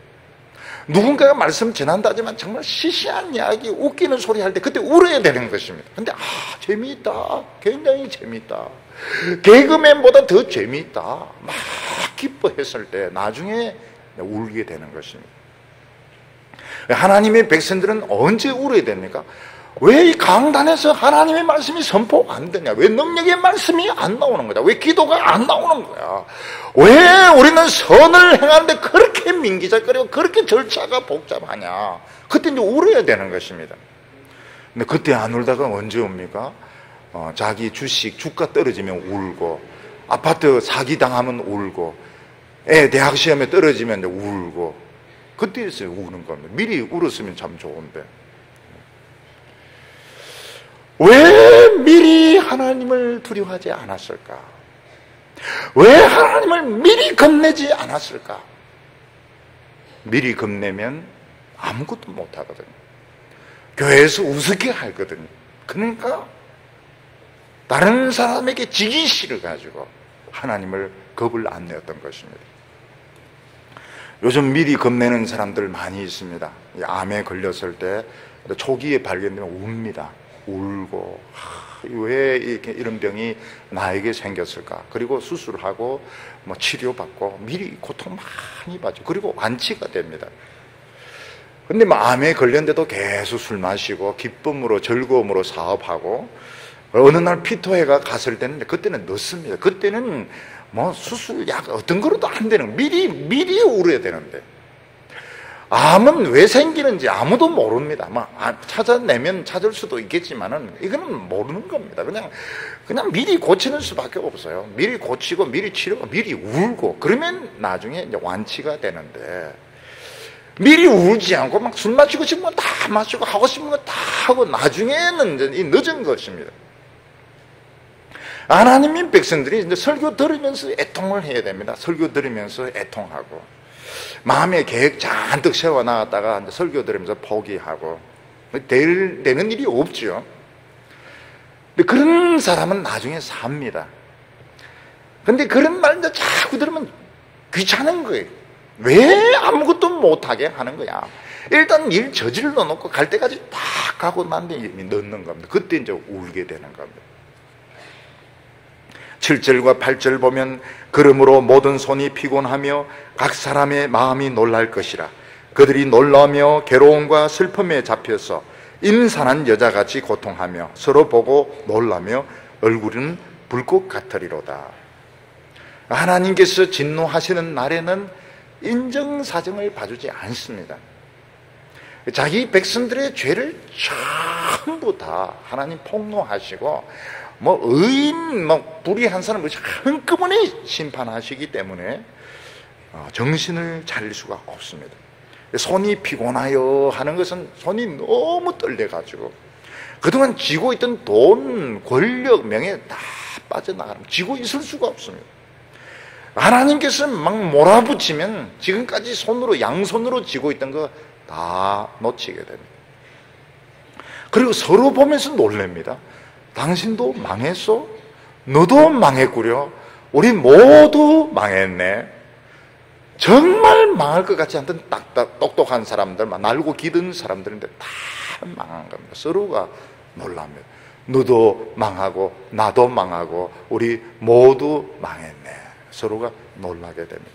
누군가가 말씀 전한다지만 정말 시시한 이야기, 웃기는 소리 할 때 그때 울어야 되는 것입니다. 근데 재미있다, 굉장히 재미있다, 개그맨보다 더 재미있다 막 기뻐했을 때 나중에 울게 되는 것입니다. 하나님의 백성들은 언제 울어야 됩니까? 왜 이 강단에서 하나님의 말씀이 선포가 안 되냐? 왜 능력의 말씀이 안 나오는 거냐? 왜 기도가 안 나오는 거야? 왜 우리는 선을 행하는데 그렇게 민기적거리고 그렇게 절차가 복잡하냐? 그때 이제 울어야 되는 것입니다. 근데 그때 안 울다가 언제 옵니까? 자기 주식, 주가 떨어지면 울고, 아파트 사기당하면 울고, 애 대학 시험에 떨어지면 이제 울고, 그때에서 우는 겁니다. 미리 울었으면 참 좋은데. 왜 미리 하나님을 두려워하지 않았을까? 왜 하나님을 미리 겁내지 않았을까? 미리 겁내면 아무것도 못하거든요. 교회에서 우습게 하거든요. 그러니까 다른 사람에게 지기 싫어가지고 하나님을 겁을 안 내었던 것입니다. 요즘 미리 겁내는 사람들 많이 있습니다. 암에 걸렸을 때 초기에 발견되면 웁니다. 울고, 왜 이렇게 이런 병이 나에게 생겼을까? 그리고 수술하고 치료받고 미리 고통 많이 받죠. 그리고 완치가 됩니다. 근데 암에 걸렸는데도 계속 술 마시고 기쁨으로 즐거움으로 사업하고, 어느 날 피토해가 갔을 때는 그때는 늦습니다. 그때는 수술약 어떤 거로도 안 되는, 미리 울어야 되는데, 암은 왜 생기는지 아무도 모릅니다. 찾아내면 찾을 수도 있겠지만은 이거는 모르는 겁니다. 그냥 미리 고치는 수밖에 없어요. 미리 고치고 미리 치료고 미리 울고, 그러면 나중에 이제 완치가 되는데, 미리 울지 않고 막 술 마시고 싶은 건 다 마시고 하고 싶은 건 다 하고 나중에는 이제 늦은 것입니다. 하나님의 백성들이 이제 설교 들으면서 애통을 해야 됩니다. 설교 들으면서 애통하고, 마음의 계획 잔뜩 세워나갔다가 이제 설교 들으면서 포기하고, 되는 일이 없죠. 근데 그런 사람은 나중에 삽니다. 근데 그런 말 이제 자꾸 들으면 귀찮은 거예요. 왜 아무것도 못하게 하는 거야? 일단 일 저질러 놓고 갈 때까지 딱 가고 난 뒤에 넣는 겁니다. 그때 이제 울게 되는 겁니다. 7절과 8절 보면, 그러므로 모든 손이 피곤하며 각 사람의 마음이 놀랄 것이라. 그들이 놀라며 괴로움과 슬픔에 잡혀서 임산한 여자같이 고통하며 서로 보고 놀라며 얼굴은 불꽃 같으리로다. 하나님께서 진노하시는 날에는 인정사정을 봐주지 않습니다. 자기 백성들의 죄를 전부 다 하나님 폭로하시고, 의인, 불의한 사람을 한꺼번에 심판하시기 때문에 정신을 차릴 수가 없습니다. 손이 피곤하여 하는 것은 손이 너무 떨려가지고 그동안 쥐고 있던 돈, 권력, 명예 다 빠져나가는, 쥐고 있을 수가 없습니다. 하나님께서 막 몰아붙이면 지금까지 양손으로 쥐고 있던 거 다 놓치게 됩니다. 그리고 서로 보면서 놀랍니다. 당신도 망했어? 너도 망했구려? 우리 모두 망했네. 정말 망할 것 같지 않던 똑똑한 사람들, 날고 기든 사람들인데 다 망한 겁니다. 서로가 놀랍니다. 너도 망하고 나도 망하고 우리 모두 망했네. 서로가 놀라게 됩니다.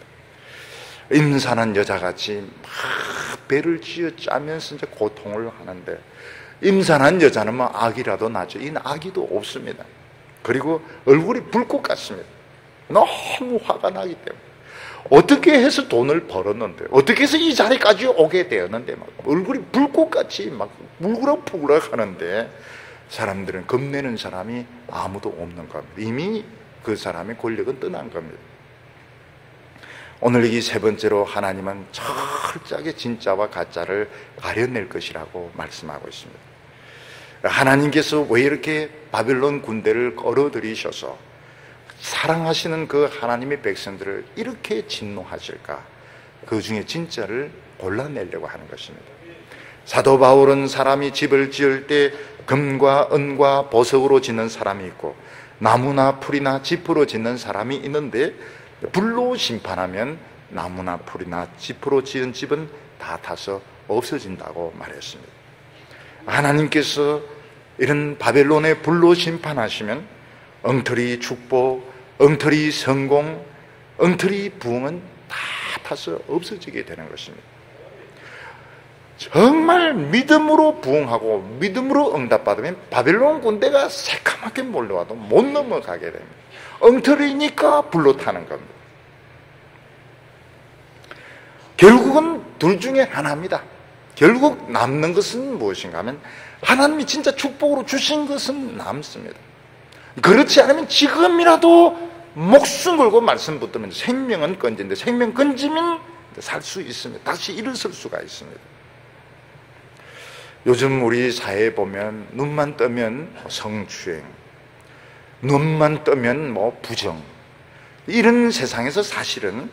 임산한 여자같이 막 배를 쥐어 짜면서 이제 고통을 하는데, 임산한 여자는 아기라도 낳죠. 이 아기도 없습니다. 그리고 얼굴이 불꽃 같습니다. 너무 화가 나기 때문에. 어떻게 해서 돈을 벌었는데, 어떻게 해서 이 자리까지 오게 되었는데, 얼굴이 불꽃같이 막 물그럭푸그럭 하는데, 사람들은 겁내는 사람이 아무도 없는 겁니다. 이미 그 사람의 권력은 떠난 겁니다. 오늘 이 세 번째로 하나님은 철저하게 진짜와 가짜를 가려낼 것이라고 말씀하고 있습니다. 하나님께서 왜 이렇게 바벨론 군대를 끌어들이셔서
사랑하시는 그 하나님의 백성들을 이렇게 진노하실까? 그 중에 진짜를 골라내려고 하는 것입니다. 사도 바울은 사람이 집을 지을 때 금과 은과 보석으로 짓는 사람이 있고 나무나 풀이나 짚으로 짓는 사람이 있는데 불로 심판하면 나무나 풀이나 짚으로 지은 집은 다 타서 없어진다고 말했습니다. 하나님께서 이런 바벨론의 불로 심판하시면 엉터리 축복, 엉터리 성공, 엉터리 부흥은 다 타서 없어지게 되는 것입니다. 정말 믿음으로 부흥하고 믿음으로 응답받으면 바벨론 군대가 새까맣게 몰려와도 못 넘어가게 됩니다. 엉터리니까 불로 타는 겁니다. 결국은 둘 중에 하나입니다. 결국 남는 것은 무엇인가 하면 하나님이 진짜 축복으로 주신 것은 남습니다. 그렇지 않으면 지금이라도 목숨 걸고 말씀 붙들면 생명은 건진데 생명 건지면 살 수 있습니다. 다시 일어설 수가 있습니다. 요즘 우리 사회에 보면 눈만 뜨면 성추행, 눈만 뜨면 부정, 이런 세상에서 사실은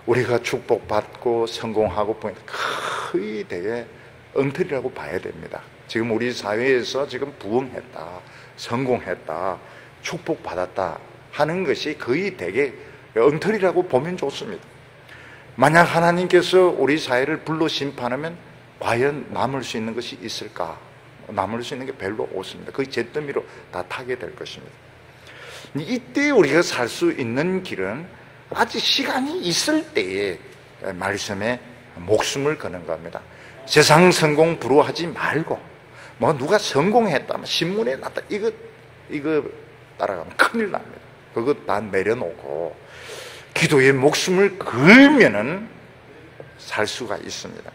우리가 축복받고 성공하고 보니까 거의 되게 엉터리라고 봐야 됩니다. 지금 우리 사회에서 지금 부흥했다, 성공했다, 축복받았다 하는 것이 거의 되게 엉터리라고 보면 좋습니다. 만약 하나님께서 우리 사회를 불로 심판하면 과연 남을 수 있는 것이 있을까? 남을 수 있는 게 별로 없습니다. 거의 잿더미로 다 타게 될 것입니다. 이때 우리가 살 수 있는 길은 아직 시간이 있을 때에 말씀에 목숨을 거는 겁니다. 세상 성공 부러워하지 말고 누가 성공했다, 신문에 났다, 이거 따라가면 큰일 납니다. 그거 다 내려놓고 기도에 목숨을 걸면은 살 수가 있습니다.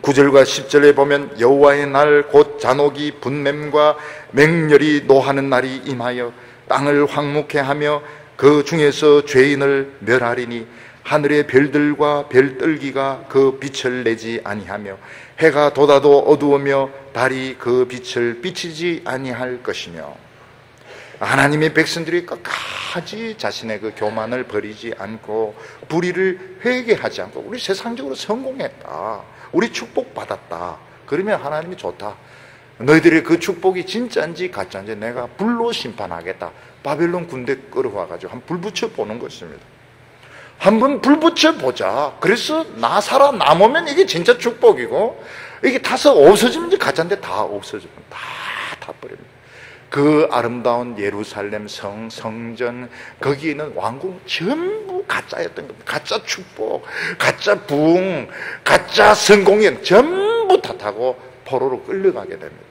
9절과 10절에 보면 여호와의 날 곧 잔혹이 분냄과 맹렬히 노하는 날이 임하여 땅을 황무케 하며 그 중에서 죄인을 멸하리니 하늘의 별들과 별떨기가 그 빛을 내지 아니하며 해가 돋아도 어두우며 달이 그 빛을 비치지 아니할 것이며 하나님의 백성들이 끝까지 자신의 그 교만을 버리지 않고 불의를 회개하지 않고 우리 세상적으로 성공했다, 우리 축복받았다, 그러면 하나님이 좋다, 너희들의 그 축복이 진짜인지 가짜인지 내가 불로 심판하겠다. 바벨론 군대 끌어와가지고 한번 불 붙여보는 것입니다. 한번 불 붙여보자. 그래서 나 살아남으면 이게 진짜 축복이고 이게 타서 없어지면 이제 가짜인데 다 없어지면 다 타버립니다. 그 아름다운 예루살렘 성전, 거기에 있는 왕궁 전부 가짜였던 겁니다. 가짜 축복, 가짜 부흥, 가짜 성공연 전부 탓하고 포로로 끌려가게 됩니다.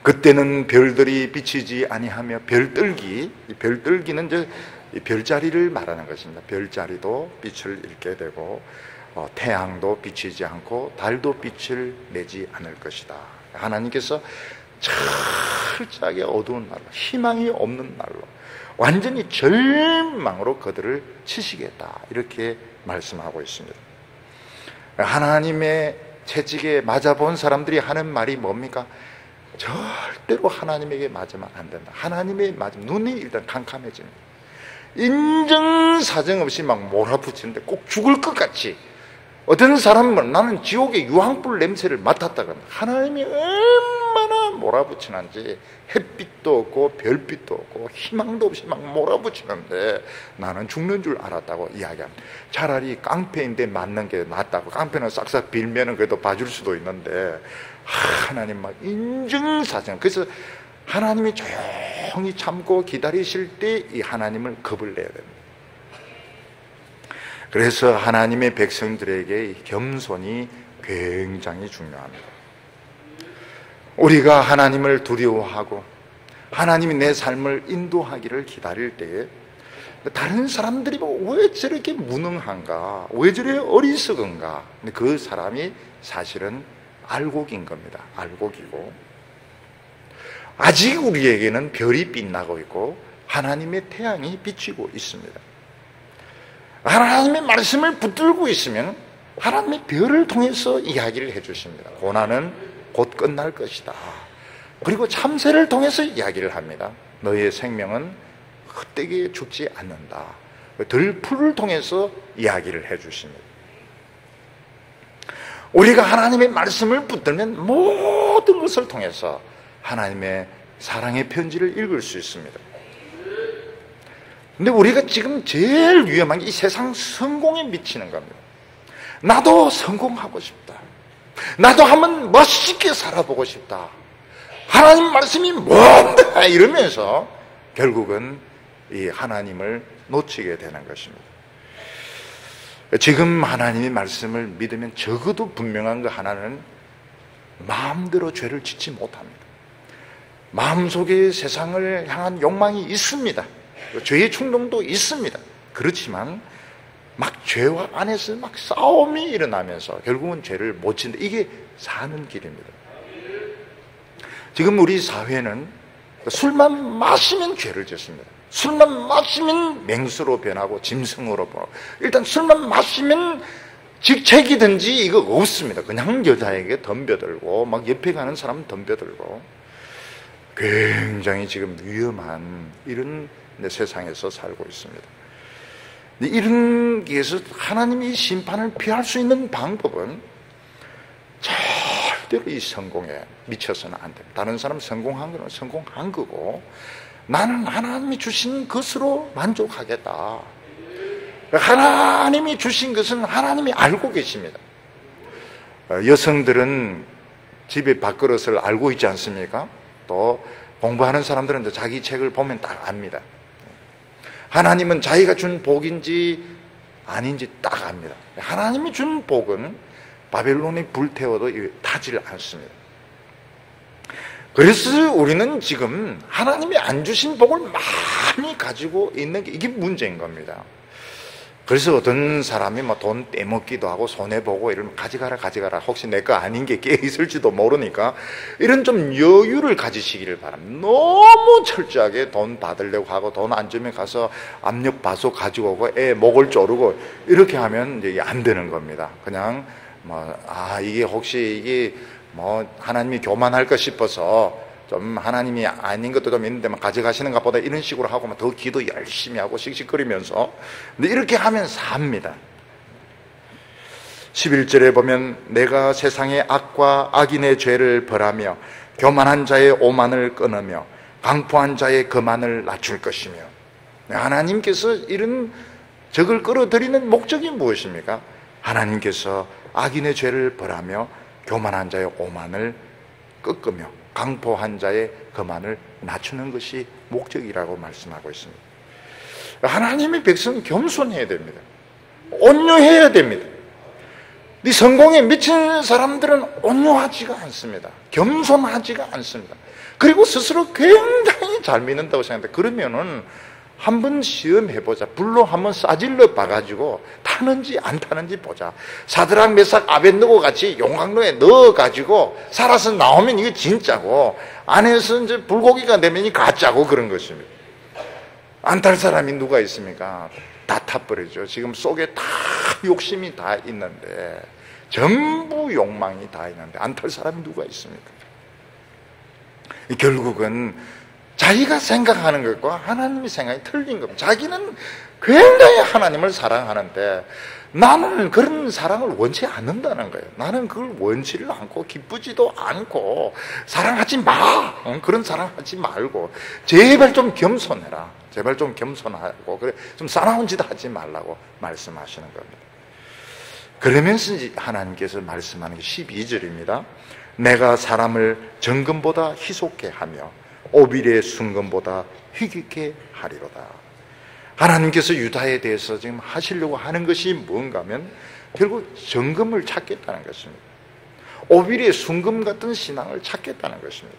그때는 별들이 비치지 아니하며 별들기, 이 별들기는 이제 별자리를 말하는 것입니다. 별자리도 빛을 잃게 되고 태양도 비치지 않고 달도 빛을 내지 않을 것이다. 하나님께서 철저하게 어두운 날로, 희망이 없는 날로, 완전히 절망으로 그들을 치시겠다, 이렇게 말씀하고 있습니다. 하나님의 채찍에 맞아본 사람들이 하는 말이 뭡니까? 절대로 하나님에게 맞으면 안 된다. 하나님의 맞으면 눈이 일단 캄캄해집니다. 인정사정 없이 막 몰아붙이는데 꼭 죽을 것 같이, 어떤 사람은 나는 지옥의 유황불 냄새를 맡았다가 하나님이 얼마나 몰아붙이는지 햇빛도 없고 별빛도 없고 희망도 없이 막 몰아붙이는데 나는 죽는 줄 알았다고 이야기합니다. 차라리 깡패인데 맞는 게 낫다고. 깡패는 싹싹 빌면은 그래도 봐줄 수도 있는데 하나님 막 인정사정. 그래서 하나님이 조용히 참고 기다리실 때 이 하나님을 겁을 내야 됩니다. 그래서 하나님의 백성들에게 겸손이 굉장히 중요합니다. 우리가 하나님을 두려워하고 하나님이 내 삶을 인도하기를 기다릴 때에 다른 사람들이 왜 저렇게 무능한가, 왜 저렇게 어리석은가, 근데 그 사람이 사실은 알곡인 겁니다. 알곡이고 아직 우리에게는 별이 빛나고 있고 하나님의 태양이 비치고 있습니다. 하나님의 말씀을 붙들고 있으면 하나님의 별을 통해서 이야기를 해주십니다. 고난은 곧 끝날 것이다. 그리고 참새를 통해서 이야기를 합니다. 너의 생명은 헛되게 죽지 않는다. 들풀을 통해서 이야기를 해주십니다. 우리가 하나님의 말씀을 붙들면 모든 것을 통해서 하나님의 사랑의 편지를 읽을 수 있습니다. 근데 우리가 지금 제일 위험한 게 이 세상 성공에 미치는 겁니다. 나도 성공하고 싶다. 나도 한번 멋있게 살아보고 싶다. 하나님 말씀이 뭔데? 이러면서 결국은 이 하나님을 놓치게 되는 것입니다. 지금 하나님의 말씀을 믿으면 적어도 분명한 거 하나는 마음대로 죄를 짓지 못합니다. 마음속에 세상을 향한 욕망이 있습니다. 죄의 충동도 있습니다. 그렇지만 막 죄와 안에서 막 싸움이 일어나면서 결국은 죄를 못 짓는다. 이게 사는 길입니다. 지금 우리 사회는 술만 마시면 죄를 짓습니다. 술만 마시면 맹수로 변하고 짐승으로 변하고, 일단 술만 마시면 직책이든지 이거 없습니다. 그냥 여자에게 덤벼들고 막 옆에 가는 사람 덤벼들고, 굉장히 지금 위험한 이런 세상에서 살고 있습니다. 이런 게서 하나님이 심판을 피할 수 있는 방법은 절대로 이 성공에 미쳐서는 안 됩니다. 다른 사람 성공한 거는 성공한 거고, 나는 하나님이 주신 것으로 만족하겠다. 하나님이 주신 것은 하나님이 알고 계십니다. 여성들은 집에 밥그릇을 알고 있지 않습니까? 또 공부하는 사람들은 자기 책을 보면 딱 압니다. 하나님은 자기가 준 복인지 아닌지 딱 압니다. 하나님이 준 복은 바벨론이 불태워도 타질 않습니다. 그래서 우리는 지금 하나님이 안 주신 복을 많이 가지고 있는 게 이게 문제인 겁니다. 그래서 어떤 사람이 뭐 돈 떼먹기도 하고 손해보고 이러면 가져가라 혹시 내 거 아닌 게 깨 있을지도 모르니까 이런 좀 여유를 가지시기를 바랍니다. 너무 철저하게 돈 받으려고 하고 돈 안 주면 가서 압력 밥솥 가지고 오고 애 목을 조르고 이렇게 하면 이제 안 되는 겁니다. 그냥 이게 혹시 이게 하나님이 교만할까 싶어서 좀 하나님이 아닌 것도 좀 있는데 가져가시는 것보다 이런 식으로 하고 더 기도 열심히 하고 씩씩거리면서, 근데 이렇게 하면 삽니다. 11절에 보면 내가 세상의 악과 악인의 죄를 벌하며 교만한 자의 오만을 끊으며 강포한 자의 거만을 낮출 것이며, 하나님께서 이런 적을 끌어들이는 목적이 무엇입니까? 하나님께서 악인의 죄를 벌하며 교만한 자의 오만을 꺾으며 강포한 자의 거만을 낮추는 것이 목적이라고 말씀하고 있습니다. 하나님의 백성은 겸손해야 됩니다. 온유해야 됩니다. 이 성공에 미친 사람들은 온유하지가 않습니다. 겸손하지가 않습니다. 그리고 스스로 굉장히 잘 믿는다고 생각합니다. 그러면은 한번 시험해보자. 불로 한번 싸질러 봐가지고 타는지 안 타는지 보자. 사드락 메삭 아벳느고 같이 용광로에 넣어가지고 살아서 나오면 이게 진짜고, 안에서 이제 불고기가 되면 이 가짜고 그런 것입니다. 안 탈 사람이 누가 있습니까? 다 타버리죠. 지금 속에 다 욕심이 다 있는데, 전부 욕망이 다 있는데 안 탈 사람이 누가 있습니까? 결국은 자기가 생각하는 것과 하나님의 생각이 틀린 겁니다. 자기는 굉장히 하나님을 사랑하는데 나는 그런 사랑을 원치 않는다는 거예요. 나는 그걸 원치를 않고 기쁘지도 않고 사랑하지 마. 그런 사랑하지 말고 제발 좀 겸손해라. 제발 좀 겸손하고 그래 좀 싸나운 짓 하지 말라고 말씀하시는 겁니다. 그러면서 하나님께서 말씀하는 게 12절입니다. 내가 사람을 정금보다 희속게 하며 오빌의 순금보다 희귀케 하리로다. 하나님께서 유다에 대해서 지금 하시려고 하는 것이 뭔가 하면 결국 정금을 찾겠다는 것입니다. 오빌의 순금 같은 신앙을 찾겠다는 것입니다.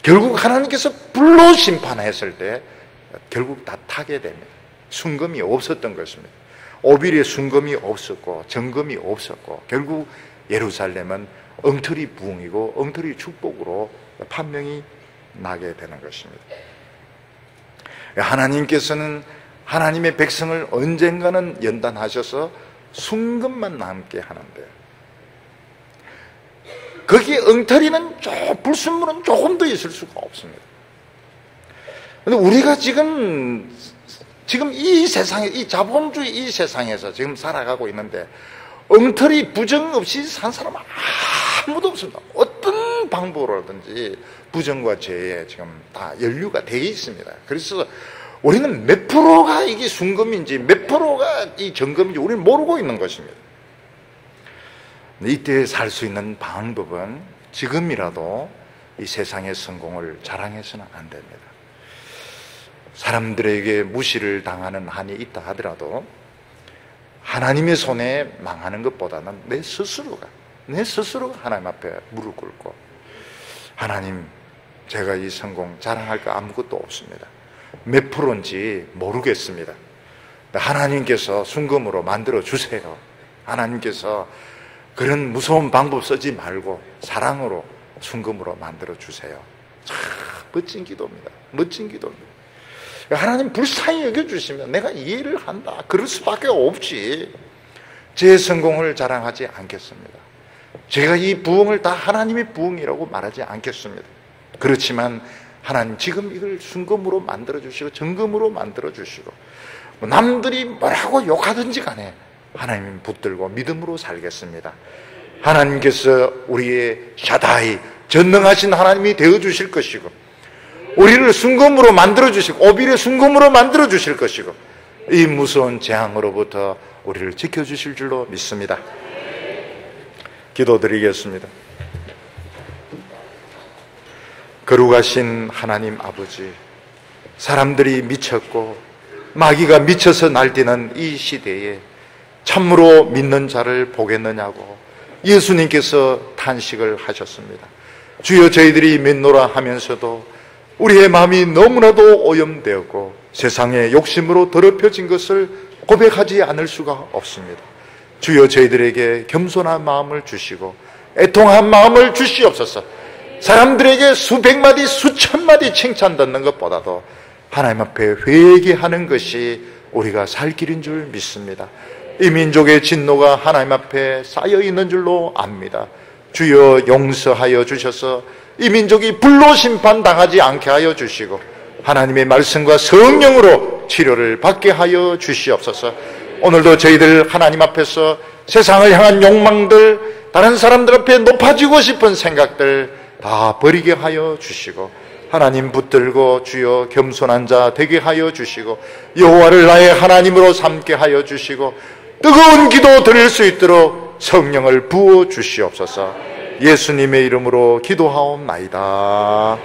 결국 하나님께서 불로 심판했을 때 결국 다 타게 됩니다. 순금이 없었던 것입니다. 오빌의 순금이 없었고 정금이 없었고 결국 예루살렘은 엉터리 부흥이고 엉터리 축복으로 판명이 나게 되는 것입니다. 하나님께서는 하나님의 백성을 언젠가는 연단하셔서 순금만 남게 하는데 거기에 엉터리는 불순물은 조금 더 있을 수가 없습니다.
근데 우리가 지금 이 세상에, 이 자본주의 이 세상에서 지금 살아가고 있는데 엉터리 부정 없이 산 사람은 아무도 없습니다. 어떤 방법으로든지 부정과 죄에 지금 다 연루가 되어 있습니다. 그래서 우리는 몇 프로가 이게 순금인지 몇 프로가 이 정금인지 우리는 모르고 있는 것입니다. 이때 살 수 있는 방법은 지금이라도 이 세상의 성공을 자랑해서는 안 됩니다. 사람들에게 무시를 당하는 한이 있다 하더라도 하나님의 손에 망하는 것보다는 내 스스로가 하나님 앞에 무릎 꿇고, 하나님, 제가 이 성공 자랑할 거 아무것도 없습니다. 몇 프로인지 모르겠습니다. 하나님께서 순금으로 만들어 주세요. 하나님께서 그런 무서운 방법 쓰지 말고 사랑으로 순금으로 만들어 주세요. 참 멋진 기도입니다. 멋진 기도입니다. 하나님 불쌍히 여겨주시면 내가 이해를 한다. 그럴 수밖에 없지. 제 성공을 자랑하지 않겠습니다. 제가 이 부흥을 다 하나님의 부흥이라고 말하지 않겠습니다. 그렇지만 하나님 지금 이걸 순금으로 만들어주시고 정금으로 만들어주시고, 남들이 뭐라고 욕하든지 간에 하나님 붙들고 믿음으로 살겠습니다. 하나님께서 우리의 샤다이, 전능하신 하나님이 되어주실 것이고, 우리를 순금으로 만들어주시고 오빌의 순금으로 만들어주실 것이고, 이 무서운 재앙으로부터 우리를 지켜주실 줄로 믿습니다. 기도드리겠습니다. 거룩하신 하나님 아버지, 사람들이 미쳤고 마귀가 미쳐서 날뛰는 이 시대에 참으로 믿는 자를 보겠느냐고 예수님께서 탄식을 하셨습니다. 주여, 저희들이 믿노라 하면서도 우리의 마음이 너무나도 오염되었고 세상의 욕심으로 더럽혀진 것을 고백하지 않을 수가 없습니다. 주여, 저희들에게 겸손한 마음을 주시고 애통한 마음을 주시옵소서. 사람들에게 수백 마디 수천 마디 칭찬 듣는 것보다도 하나님 앞에 회개하는 것이 우리가 살 길인 줄 믿습니다. 이 민족의 진노가 하나님 앞에 쌓여 있는 줄로 압니다. 주여, 용서하여 주셔서 이 민족이 불로 심판당하지 않게 하여 주시고 하나님의 말씀과 성령으로 치료를 받게 하여 주시옵소서. 오늘도 저희들 하나님 앞에서 세상을 향한 욕망들, 다른 사람들 앞에 높아지고 싶은 생각들 다 버리게 하여 주시고 하나님 붙들고 주여 겸손한 자 되게 하여 주시고 여호와를 나의 하나님으로 삼게 하여 주시고 뜨거운 기도 드릴 수 있도록 성령을 부어 주시옵소서. 예수님의 이름으로 기도하옵나이다.